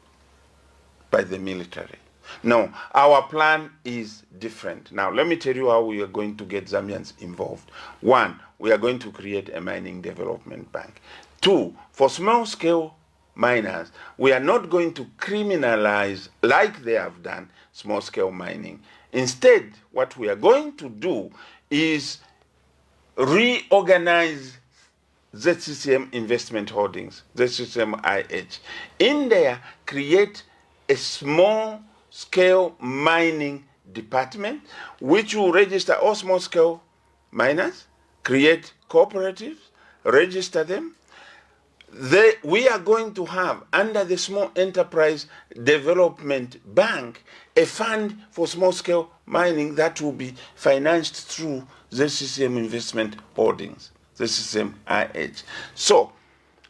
Speaker 2: by the military. No, our plan is different. Now, let me tell you how we are going to get Zambians involved. One, we are going to create a mining development bank. Two, for small-scale miners, we are not going to criminalize, like they have done, small-scale mining. Instead, what we are going to do is reorganize ZCCM Investment Holdings, ZCCM IH. In there, create a small-scale mining department which will register all small-scale miners, create cooperatives, register them. We are going to have, under the Small Enterprise Development Bank, a fund for small-scale mining that will be financed through ZCCM Investment Holdings, ZCCM IH. So,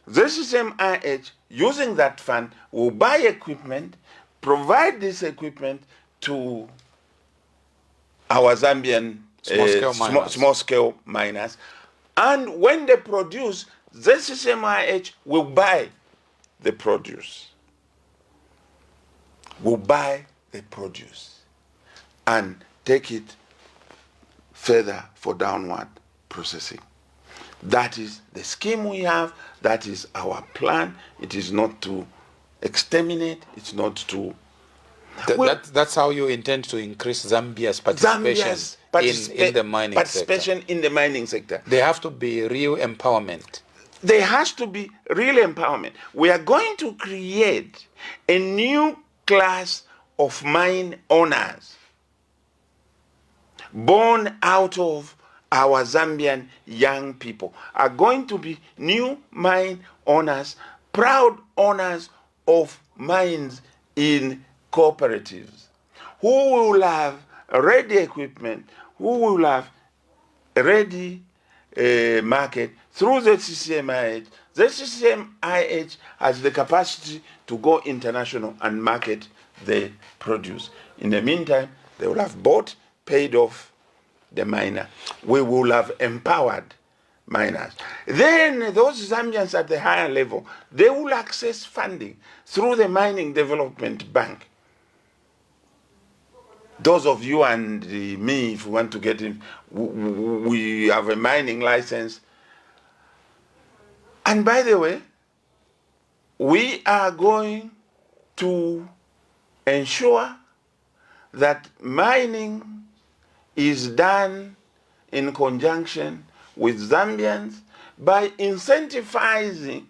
Speaker 2: ZCCM IH, using that fund, will buy equipment, provide this equipment to our Zambian small-scale miners, and when they produce, ZCCM IH will buy the produce. Will buy the produce and take it further for downward processing. That is the scheme we have. That is our plan. It is not to exterminate. It's not to...
Speaker 1: That's how you intend to increase Zambia's participation in the mining
Speaker 2: participation
Speaker 1: sector.
Speaker 2: In the mining sector.
Speaker 1: There have to be real empowerment.
Speaker 2: There has to be real empowerment. We are going to create a new class of mine owners born out of our Zambian young people. Are going to be new mine owners, proud owners of mines in cooperatives, who will have ready equipment, who will have ready market through the ZCCM IH. The ZCCM IH has the capacity to go international and market the produce. In the meantime, they will have bought, paid off the miner. We will have empowered miners. Then those Zambians at the higher level, they will access funding through the Mining Development Bank. Those of you and me, if we want to get in, we have a mining license. And by the way, we are going to ensure that mining is done in conjunction with Zambians by incentivizing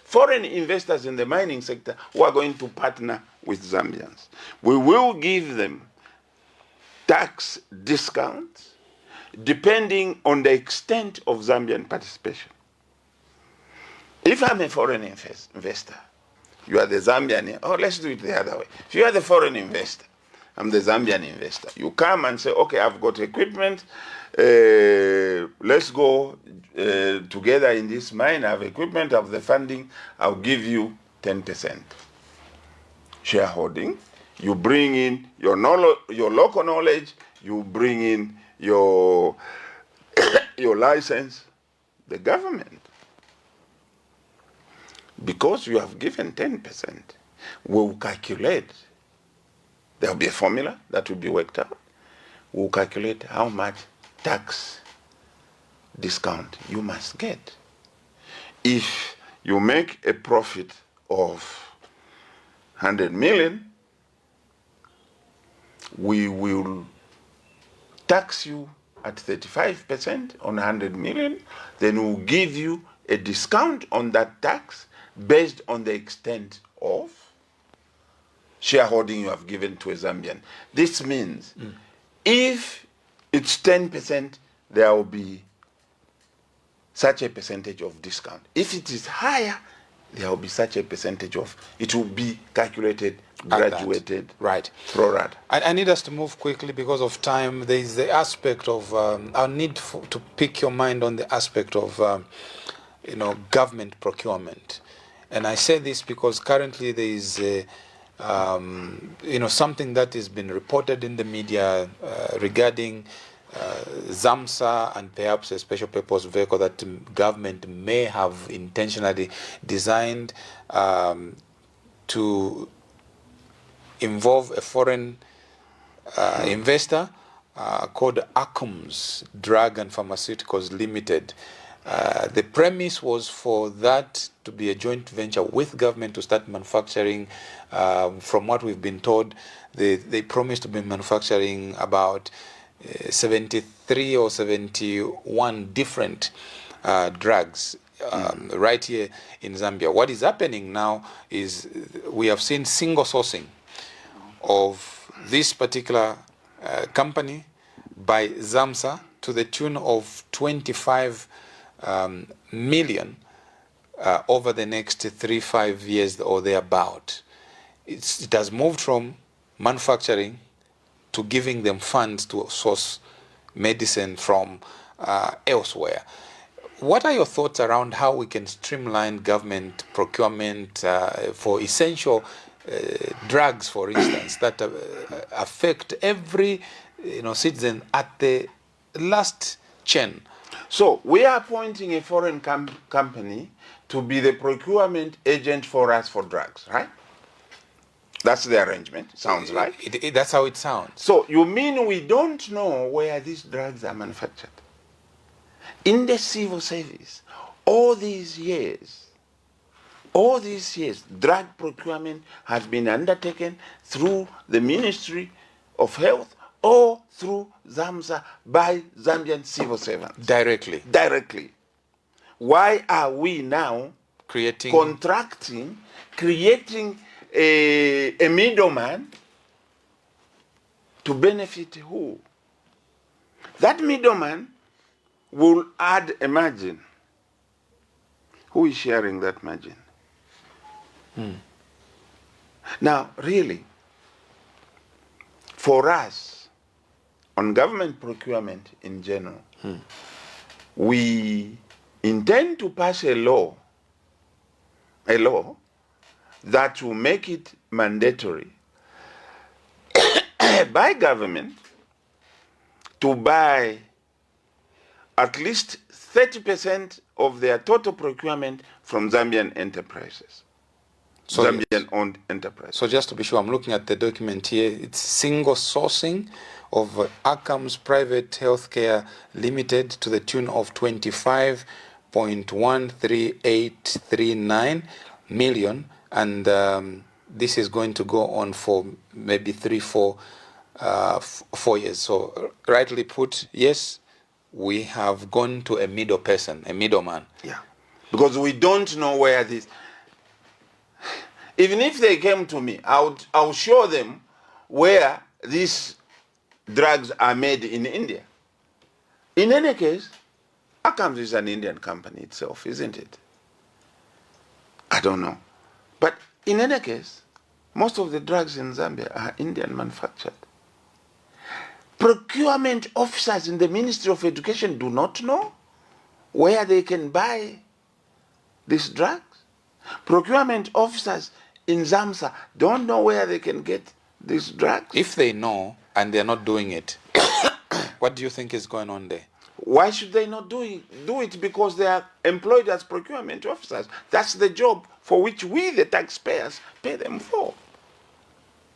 Speaker 2: foreign investors in the mining sector who are going to partner with Zambians. We will give them tax discounts depending on the extent of Zambian participation. If I'm a foreign investor, you are the Zambian, or let's do it the other way. If you are the foreign investor, I'm the Zambian investor. You come and say, okay, I've got equipment, let's go together in this mine, I have equipment, I have the funding, I'll give you 10% shareholding. You bring in your local knowledge, you bring in your license, the government. Because you have given 10%, we'll calculate. There will be a formula that will be worked out. We'll calculate how much tax discount you must get. If you make a profit of 100 million, we will tax you at 35% on 100 million, then we'll give you a discount on that tax based on the extent of shareholding you have given to a Zambian. This means if it's 10%, there will be such a percentage of discount. If it is higher, there will be such a percentage of, it will be calculated, graduated,
Speaker 1: right,
Speaker 2: pro rata.
Speaker 1: I need us to move quickly because of time. There is the aspect of, I need to pick your mind on the aspect of, government procurement. And I say this because currently there is something that has been reported in the media regarding ZAMSA and perhaps a special purpose vehicle that the government may have intentionally designed to involve a foreign investor called Akums Drug and Pharmaceuticals Limited. The premise was for that to be a joint venture with government to start manufacturing. From what we've been told, they promised to be manufacturing about 73 or 71 different drugs right here in Zambia. What is happening now is we have seen single sourcing of this particular company by ZAMSA to the tune of 25 million over the next 3-5 years or thereabout. It has moved from manufacturing to giving them funds to source medicine from elsewhere. What are your thoughts around how we can streamline government procurement for essential drugs, for instance, that affect every citizen at the last chain?
Speaker 2: So we are appointing a foreign company to be the procurement agent for us for drugs, right? That's the arrangement, sounds like.
Speaker 1: That's how it sounds.
Speaker 2: So you mean we don't know where these drugs are manufactured? In the civil service, all these years, drug procurement has been undertaken through the Ministry of Health or through ZAMSA by Zambian civil servants.
Speaker 1: Directly.
Speaker 2: Why are we now creating a middleman to benefit who? That middleman will add a margin. Who is sharing that margin? Now, really, for us, on government procurement in general, we intend to pass a law that will make it mandatory by government to buy at least 30% of their total procurement from Zambian enterprises. Zambian-owned enterprises.
Speaker 1: So just to be sure, I'm looking at the document here. It's single sourcing of Akams Private Healthcare Limited to the tune of 25.13839 million, and this is going to go on for maybe 4 years. So rightly put, yes, we have gone to a middleman.
Speaker 2: Yeah, because we don't know where this. Even if they came to me, I'll show them where these drugs are made in India. In any case, Akams is an Indian company itself, isn't it? I don't know. But in any case, most of the drugs in Zambia are Indian manufactured. Procurement officers in the Ministry of Education do not know where they can buy these drugs. Procurement officers in ZAMSA don't know where they can get these drugs.
Speaker 1: If they know and they're not doing it, what do you think is going on there?
Speaker 2: Why should they not do it? Because they are employed as procurement officers. That's the job for which we, the taxpayers, pay them for.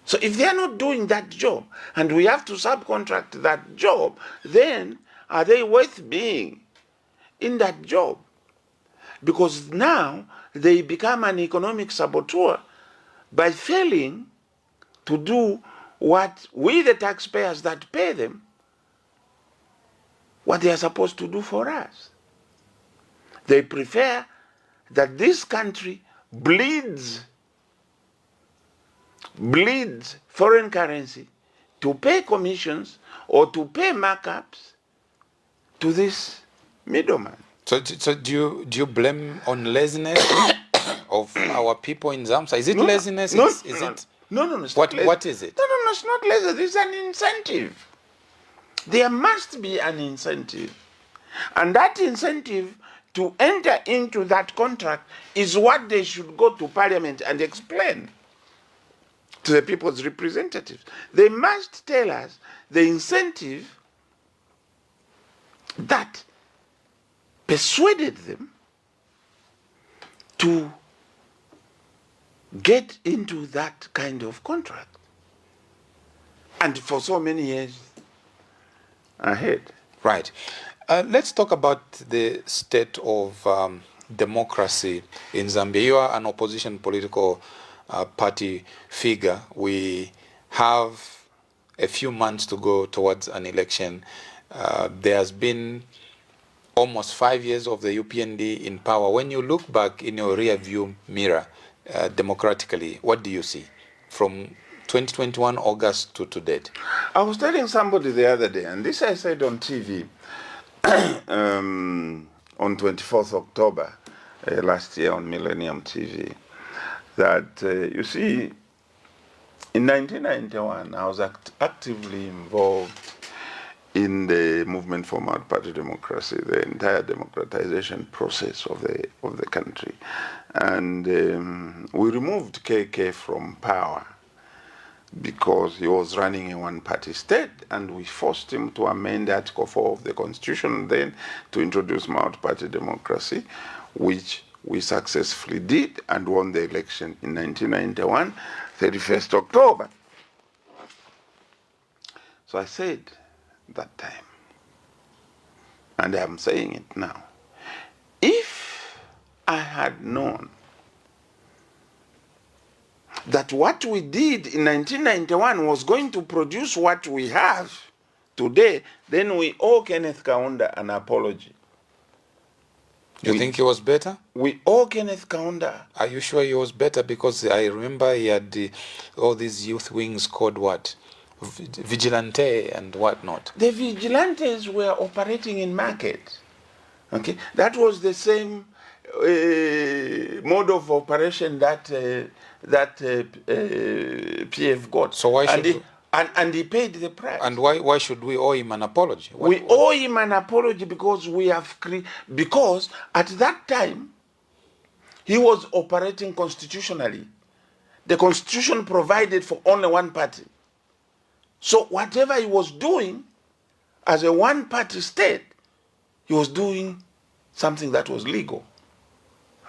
Speaker 2: So if they are not doing that job and we have to subcontract that job, then are they worth being in that job? Because now they become an economic saboteur by failing to do what we, the taxpayers that pay them, what they are supposed to do for us. They prefer that this country bleeds bleeds foreign currency to pay commissions or to pay markups to this middleman.
Speaker 1: So do you blame on laziness of our people in Zambia? Is it
Speaker 2: No,
Speaker 1: laziness?
Speaker 2: no,
Speaker 1: Is
Speaker 2: no,
Speaker 1: it?
Speaker 2: no, it's not
Speaker 1: What is it?
Speaker 2: No, it's not laziness. It's an incentive. There must be an incentive. And that incentive to enter into that contract is what they should go to Parliament and explain to the people's representatives. They must tell us the incentive that persuaded them to get into that kind of contract. And for so many years ahead.
Speaker 1: Right. Let's talk about the state of democracy in Zambia. You are an opposition political party figure. We have a few months to go towards an election. There has been almost 5 years of the UPND in power. When you look back in your rear view mirror, democratically, what do you see from 2021 August to date?
Speaker 2: I was telling somebody the other day, and this I said on TV, on 24th October last year on Millennium TV, that you see, in 1991, I was actively involved in the movement for multi-party democracy, the entire democratization process of the country, and we removed KK from power because he was running a one-party state, and we forced him to amend Article 4 of the Constitution then to introduce multi-party democracy, which we successfully did and won the election in 1991, 31st October. So I said that time, and I'm saying it now, if I had known that what we did in 1991 was going to produce what we have today, then we owe Kenneth Kaunda an apology.
Speaker 1: You think he was better?
Speaker 2: We owe Kenneth Kaunda.
Speaker 1: Are you sure he was better? Because I remember he had all these youth wings called what? Vigilante and whatnot.
Speaker 2: The vigilantes were operating in market. Okay, that was the same mode of operation that PF got.
Speaker 1: So why should
Speaker 2: and he paid the price.
Speaker 1: And why should we owe him an apology?
Speaker 2: We owe him an apology because because at that time he was operating constitutionally. The Constitution provided for only one party. So whatever he was doing as a one-party state, he was doing something that was legal.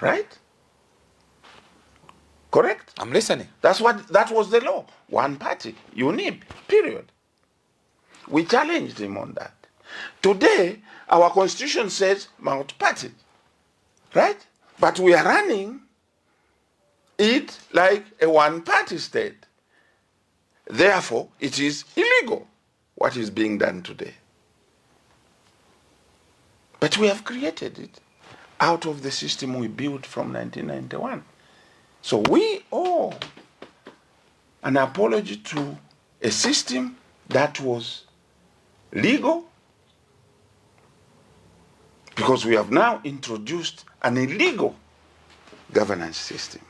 Speaker 2: Right? Correct?
Speaker 1: I'm listening.
Speaker 2: That was the law. One party, UNIP, period. We challenged him on that. Today, our constitution says multi-party. Right? But we are running it like a one-party state. Therefore, it is illegal what is being done today. But we have created it out of the system we built from 1991. So we owe an apology to a system that was legal, because we have now introduced an illegal governance system.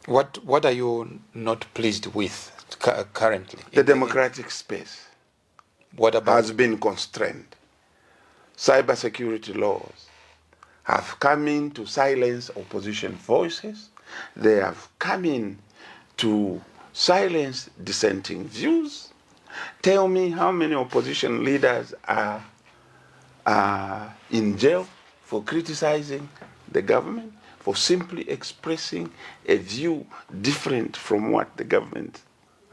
Speaker 1: What are you not pleased with currently?
Speaker 2: The democratic space has been constrained. Cybersecurity laws have come in to silence opposition voices. They have come in to silence dissenting views. Tell me how many opposition leaders are in jail for criticizing the government, for simply expressing a view different from what the government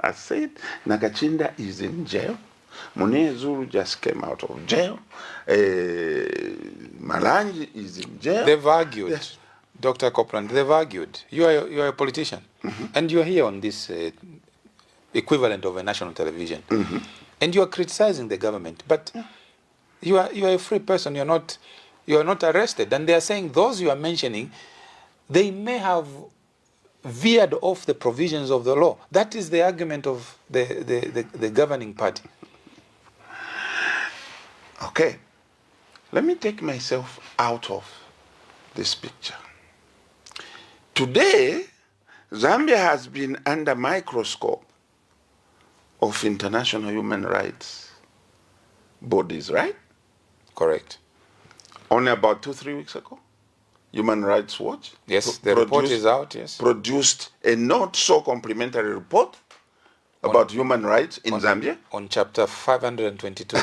Speaker 2: has said. Nakachinda is in jail. Munee Zulu just came out of jail. Malanji is in jail.
Speaker 1: They've argued, yes. Dr. Kopulande, they've argued. You are a politician, and you are here on this equivalent of a national television, and you are criticizing the government. But you are a free person. You are not arrested. And they are saying those you are mentioning, they may have veered off the provisions of the law. That is the argument of the governing party.
Speaker 2: Okay, let me take myself out of this picture. Today, Zambia has been under microscope of international human rights bodies, right?
Speaker 1: Correct.
Speaker 2: Only about 2-3 weeks ago, Human Rights Watch.
Speaker 1: Yes, the report is out, yes.
Speaker 2: Produced a not so complimentary report about human rights in Zambia.
Speaker 1: On chapter 522.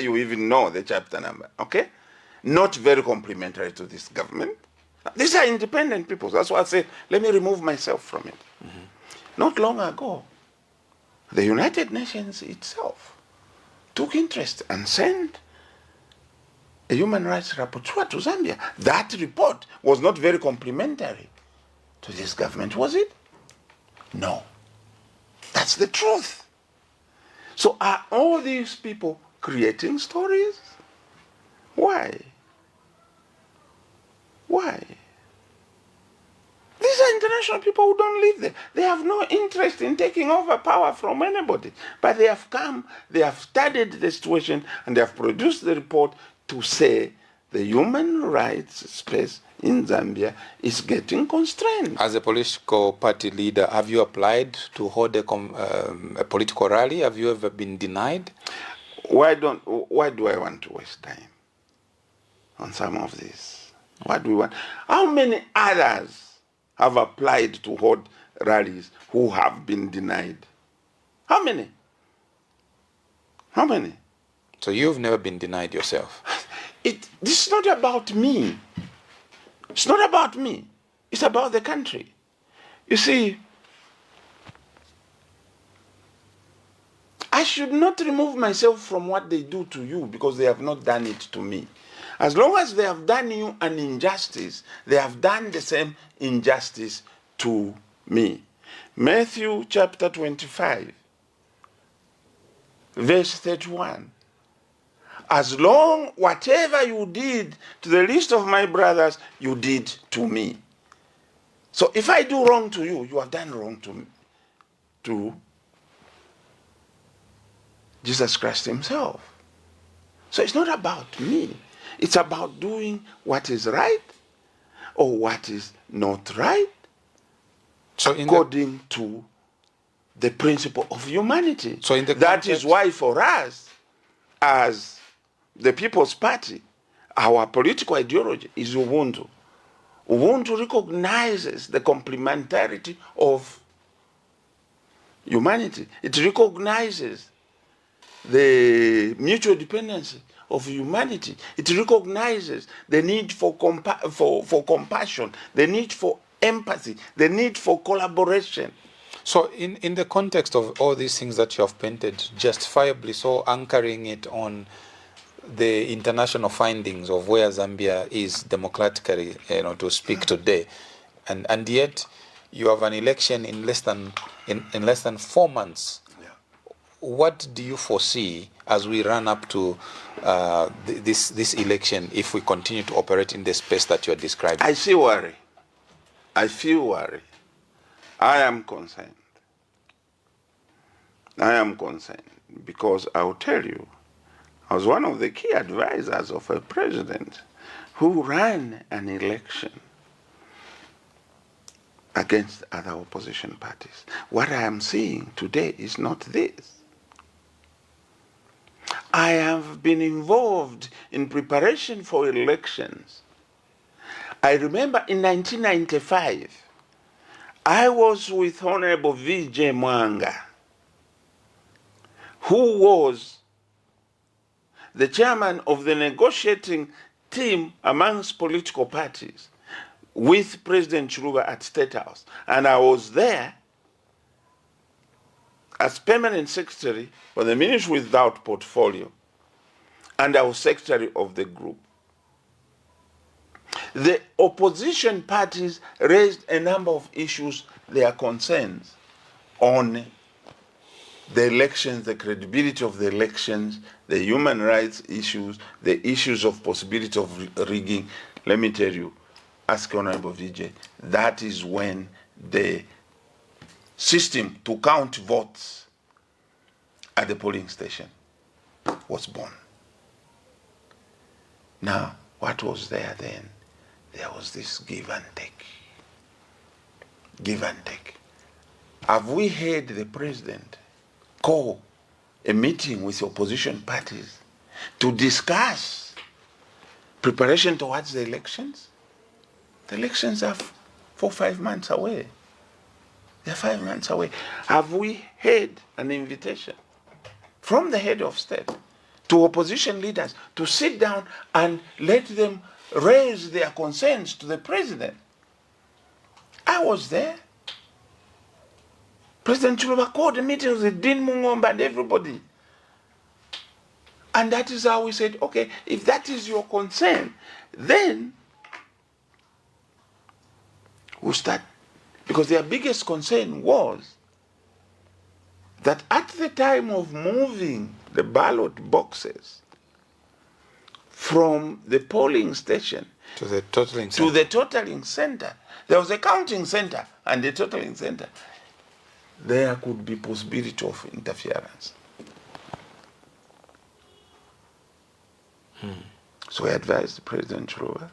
Speaker 2: You even know the chapter number, okay? Not very complimentary to this government. These are independent people. That's why I say, let me remove myself from it. Mm-hmm. Not long ago, the United Nations itself took interest and sent a human rights rapporteur to Zambia. That report was not very complimentary to this government, was it? No. That's the truth. So are all these people creating stories? Why? Why? These are international people who don't live there. They have no interest in taking over power from anybody. But they have come, they have studied the situation, and they have produced the report to say the human rights space in Zambia is getting constrained.
Speaker 1: As a political party leader, have you applied to hold a political rally? Have you ever been denied?
Speaker 2: Why do I want to waste time on some of this? What do we want? How many others have applied to hold rallies who have been denied? How many? How many?
Speaker 1: So you've never been denied yourself?
Speaker 2: This is not about me. It's not about me. It's about the country. You see, I should not remove myself from what they do to you because they have not done it to me. As long as they have done you an injustice, they have done the same injustice to me. Matthew chapter 25, verse 31. As long whatever you did to the least of my brothers, you did to me. So if I do wrong to you, you have done wrong to me, to Jesus Christ himself. So it's not about me. It's about doing what is right or what is not right, so according to the principle of humanity.
Speaker 1: So
Speaker 2: that is why for us, as the People's Party, our political ideology is Ubuntu. Ubuntu recognizes the complementarity of humanity. It recognizes the mutual dependency of humanity. It recognizes the need for compassion, the need for empathy, the need for collaboration.
Speaker 1: So in the context of all these things that you have painted justifiably, so anchoring it on the international findings of where Zambia is democratically, to speak today, and yet you have an election in less than 4 months.
Speaker 2: Yeah.
Speaker 1: What do you foresee as we run up to this election if we continue to operate in the space that you are describing?
Speaker 2: I see worry. I feel worry. I am concerned. I am concerned because I will tell you, I was one of the key advisors of a president who ran an election against other opposition parties. What I am seeing today is not this. I have been involved in preparation for elections. I remember in 1995, I was with Honorable V.J. Mwanga, who was the chairman of the negotiating team amongst political parties with President Chiluba at State House. And I was there as permanent secretary for the Ministry Without Portfolio. And I was secretary of the group. The opposition parties raised a number of issues, their concerns on the elections, the credibility of the elections, the human rights issues, the issues of possibility of rigging. Let me tell you, ask Honorable VJ, that is when the system to count votes at the polling station was born. Now, what was there then? There was this give and take. Give and take. Have we heard the president call a meeting with opposition parties to discuss preparation towards the elections? The elections are 4-5 months away. They're 5 months away. Have we heard an invitation from the head of state to opposition leaders to sit down and let them raise their concerns to the president? I was there. President Chilufya called a meeting with Dean Mungomba and everybody. And that is how we said, okay, if that is your concern, then we'll start. Because their biggest concern was that at the time of moving the ballot boxes from the polling station
Speaker 1: To the totaling center.
Speaker 2: there was a counting center and a totaling center. There could be possibility of interference. So I advised President Chilufya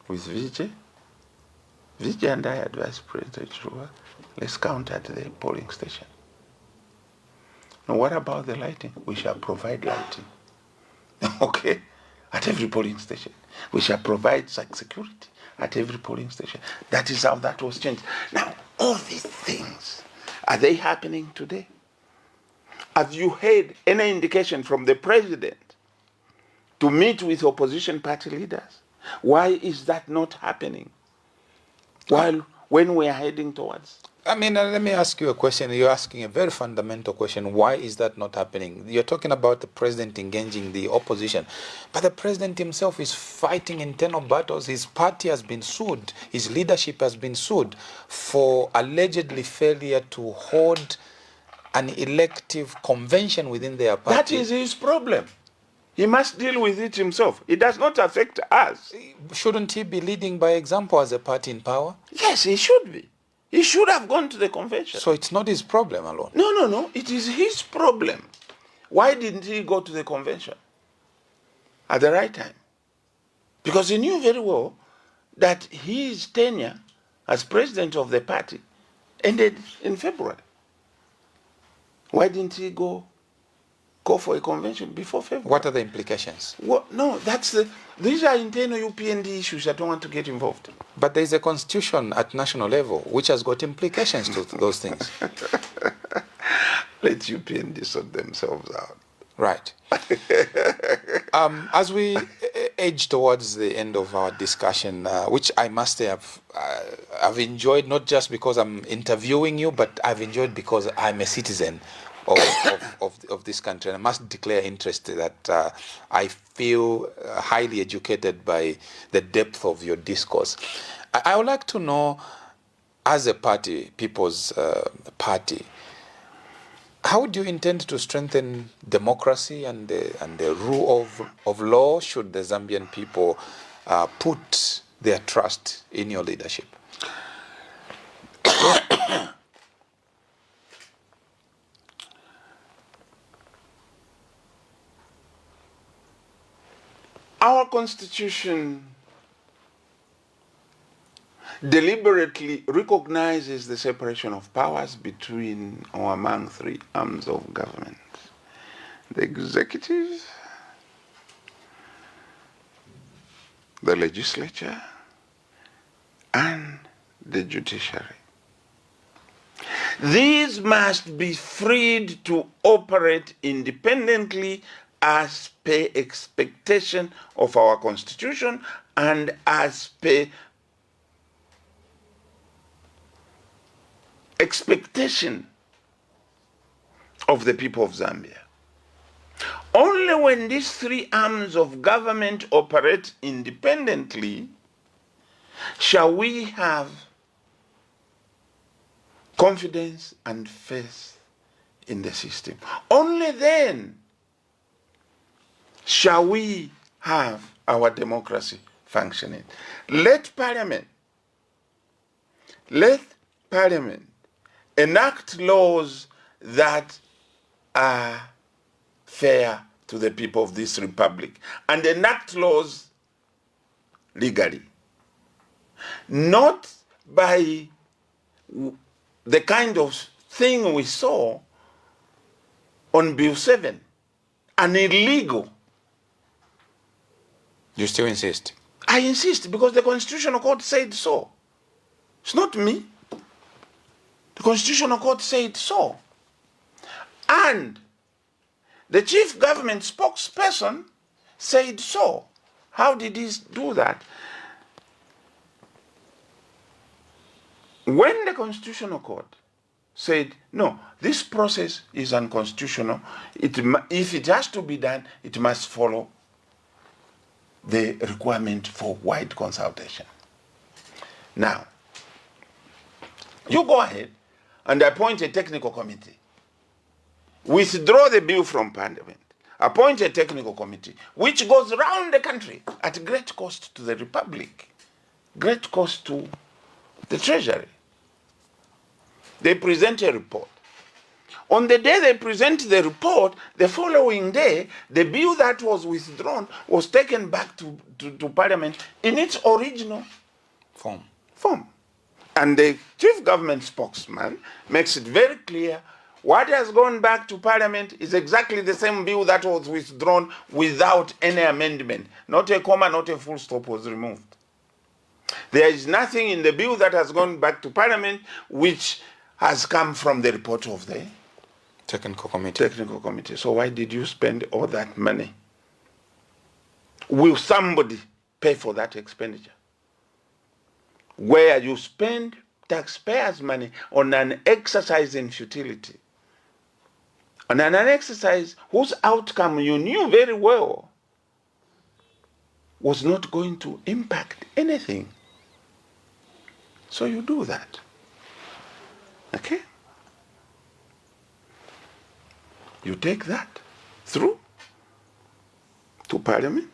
Speaker 2: with Vijay. Vijay and I advised President Chilufya, let's count at the polling station. Now what about the lighting? We shall provide lighting. Okay? At every polling station. We shall provide security at every polling station. That is how that was changed. Now, all these things, are they happening today? Have you heard any indication from the president to meet with opposition party leaders? Why is that not happening? When we are heading towards?
Speaker 1: I mean, let me ask you a question. You're asking a very fundamental question. Why is that not happening? You're talking about the president engaging the opposition. But the president himself is fighting internal battles. His party has been sued. His leadership has been sued for allegedly failure to hold an elective convention within their party.
Speaker 2: That is his problem. He must deal with it himself. It does not affect us.
Speaker 1: Shouldn't he be leading by example as a party in power?
Speaker 2: Yes, he should be. He should have gone to the convention.
Speaker 1: So it's not his problem alone.
Speaker 2: No. It is his problem. Why didn't he go to the convention at the right time? Because he knew very well that his tenure as president of the party ended in February. Why didn't he go for a convention before February?
Speaker 1: What are the implications?
Speaker 2: Well, no, these are internal UPND issues. I don't want to get involved.
Speaker 1: But there is a constitution at national level which has got implications to those things.
Speaker 2: Let UPND sort themselves out.
Speaker 1: Right. As we edge towards the end of our discussion, which I must say I've enjoyed, not just because I'm interviewing you, but I've enjoyed because I'm a citizen of this country. And I must declare interest that I feel highly educated by the depth of your discourse. I would like to know, as a party, People's Party, how do you intend to strengthen democracy and the rule of law should the Zambian people put their trust in your leadership?
Speaker 2: Our constitution deliberately recognizes the separation of powers between or among three arms of government: the executive, the legislature, and the judiciary. These must be freed to operate independently as per expectation of our constitution and as per expectation of the people of Zambia. Only when these three arms of government operate independently shall we have confidence and faith in the system. Only then shall we have our democracy functioning. Let Parliament let Parliament enact laws that are fair to the people of this republic, and enact laws legally, not by the kind of thing we saw on Bill 7, an illegal.
Speaker 1: You still insist?
Speaker 2: I insist, because the Constitutional Court said so. It's not me. The Constitutional Court said so. And the chief government spokesperson said so. How did he do that? When the Constitutional Court said, no, this process is unconstitutional, if it has to be done, it must follow the requirement for wide consultation. Now, you go ahead and appoint a technical committee. Withdraw the bill from Parliament. Appoint a technical committee which goes around the country at great cost to the Republic, great cost to the Treasury. They present a report. On the day they present the report, the following day, the bill that was withdrawn was taken back to Parliament in its original form. And the chief government spokesman makes it very clear what has gone back to Parliament is exactly the same bill that was withdrawn without any amendment. Not a comma, not a full stop was removed. There is nothing in the bill that has gone back to Parliament which has come from the report of the
Speaker 1: technical committee.
Speaker 2: So why did you spend all that money? Will somebody pay for that expenditure? Where you spend taxpayers' money on an exercise in futility, on an exercise whose outcome you knew very well was not going to impact anything. So you do that. Okay? You take that through to Parliament,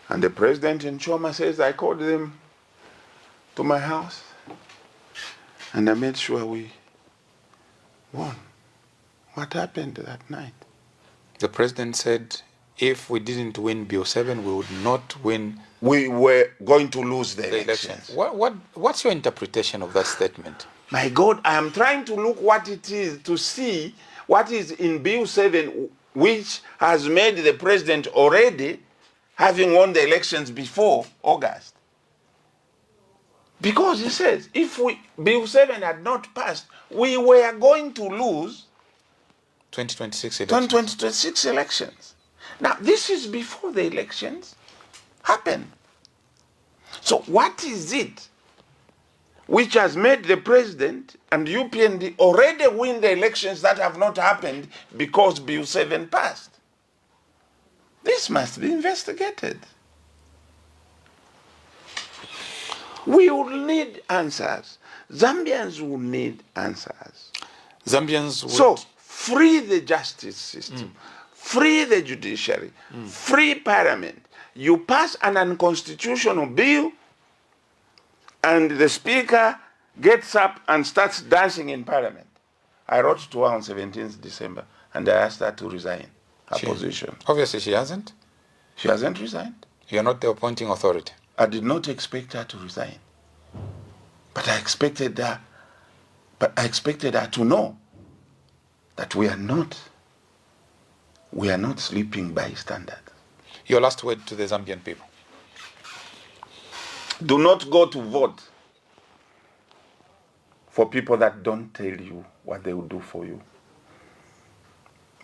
Speaker 2: and the president in Choma says, I called them to my house and I made sure we won. What happened that night?
Speaker 1: The president said if we didn't win Bill 7, we would not win.
Speaker 2: We were going to lose the elections.
Speaker 1: What's your interpretation of that statement?
Speaker 2: My God, I am trying to look what it is, to see what is in Bill 7, which has made the president already having won the elections before August. Because he says, if Bill 7 had not passed, we were going to lose 2026 elections. Now, this is before the elections happen. So what is it which has made the president and UPND already win the elections that have not happened because Bill 7 passed? This must be investigated. We will need answers. Zambians will need answers.
Speaker 1: Zambians would...
Speaker 2: So, free the justice system, free the judiciary, free Parliament. You pass an unconstitutional bill, and the Speaker gets up and starts dancing in Parliament. I wrote to her on 17th December, and I asked her to resign her position.
Speaker 1: Obviously, she hasn't.
Speaker 2: She hasn't resigned.
Speaker 1: You're not the appointing authority.
Speaker 2: I did not expect her to resign, but I expected her to know that we are not sleeping by standards.
Speaker 1: Your last word to the Zambian people.
Speaker 2: Do not go to vote for people that don't tell you what they will do for you.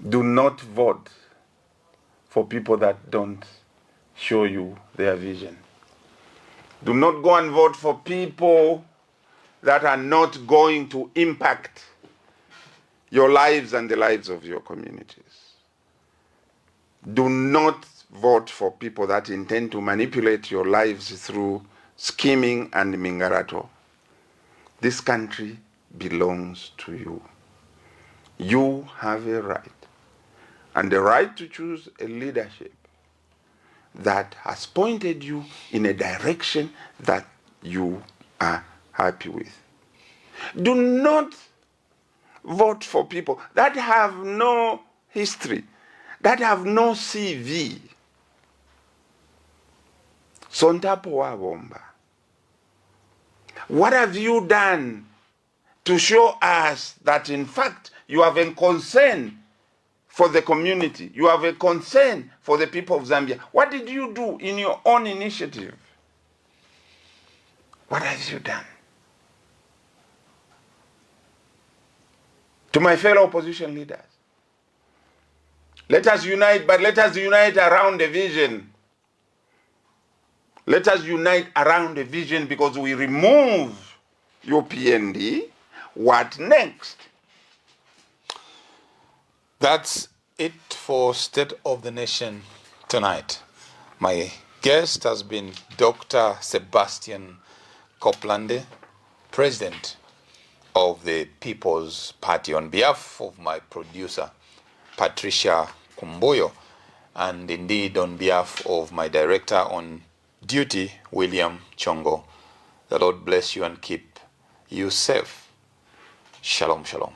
Speaker 2: Do not vote for people that don't show you their vision. Do not go and vote for people that are not going to impact your lives and the lives of your communities. Do not vote for people that intend to manipulate your lives through scheming and mingarato. This country belongs to you. You have a right, and the right to choose a leadership that has pointed you in a direction that you are happy with. Do not vote for people that have no history, that have no CV. Sontapo wabomba. What have you done to show us that in fact you have a concern for the community, you have a concern for the people of Zambia? What did you do in your own initiative? What have you done? To my fellow opposition leaders, let us unite, but let us unite around a vision. Let us unite around a vision, because we remove UPND. What next?
Speaker 1: That's it for State of the Nation tonight. My guest has been Dr. Sebastian Kopulande, President of the People's Party, on behalf of my producer, Patricia Kumboyo, and indeed on behalf of my director on duty, William Chongo. The Lord bless you and keep you safe. Shalom, shalom.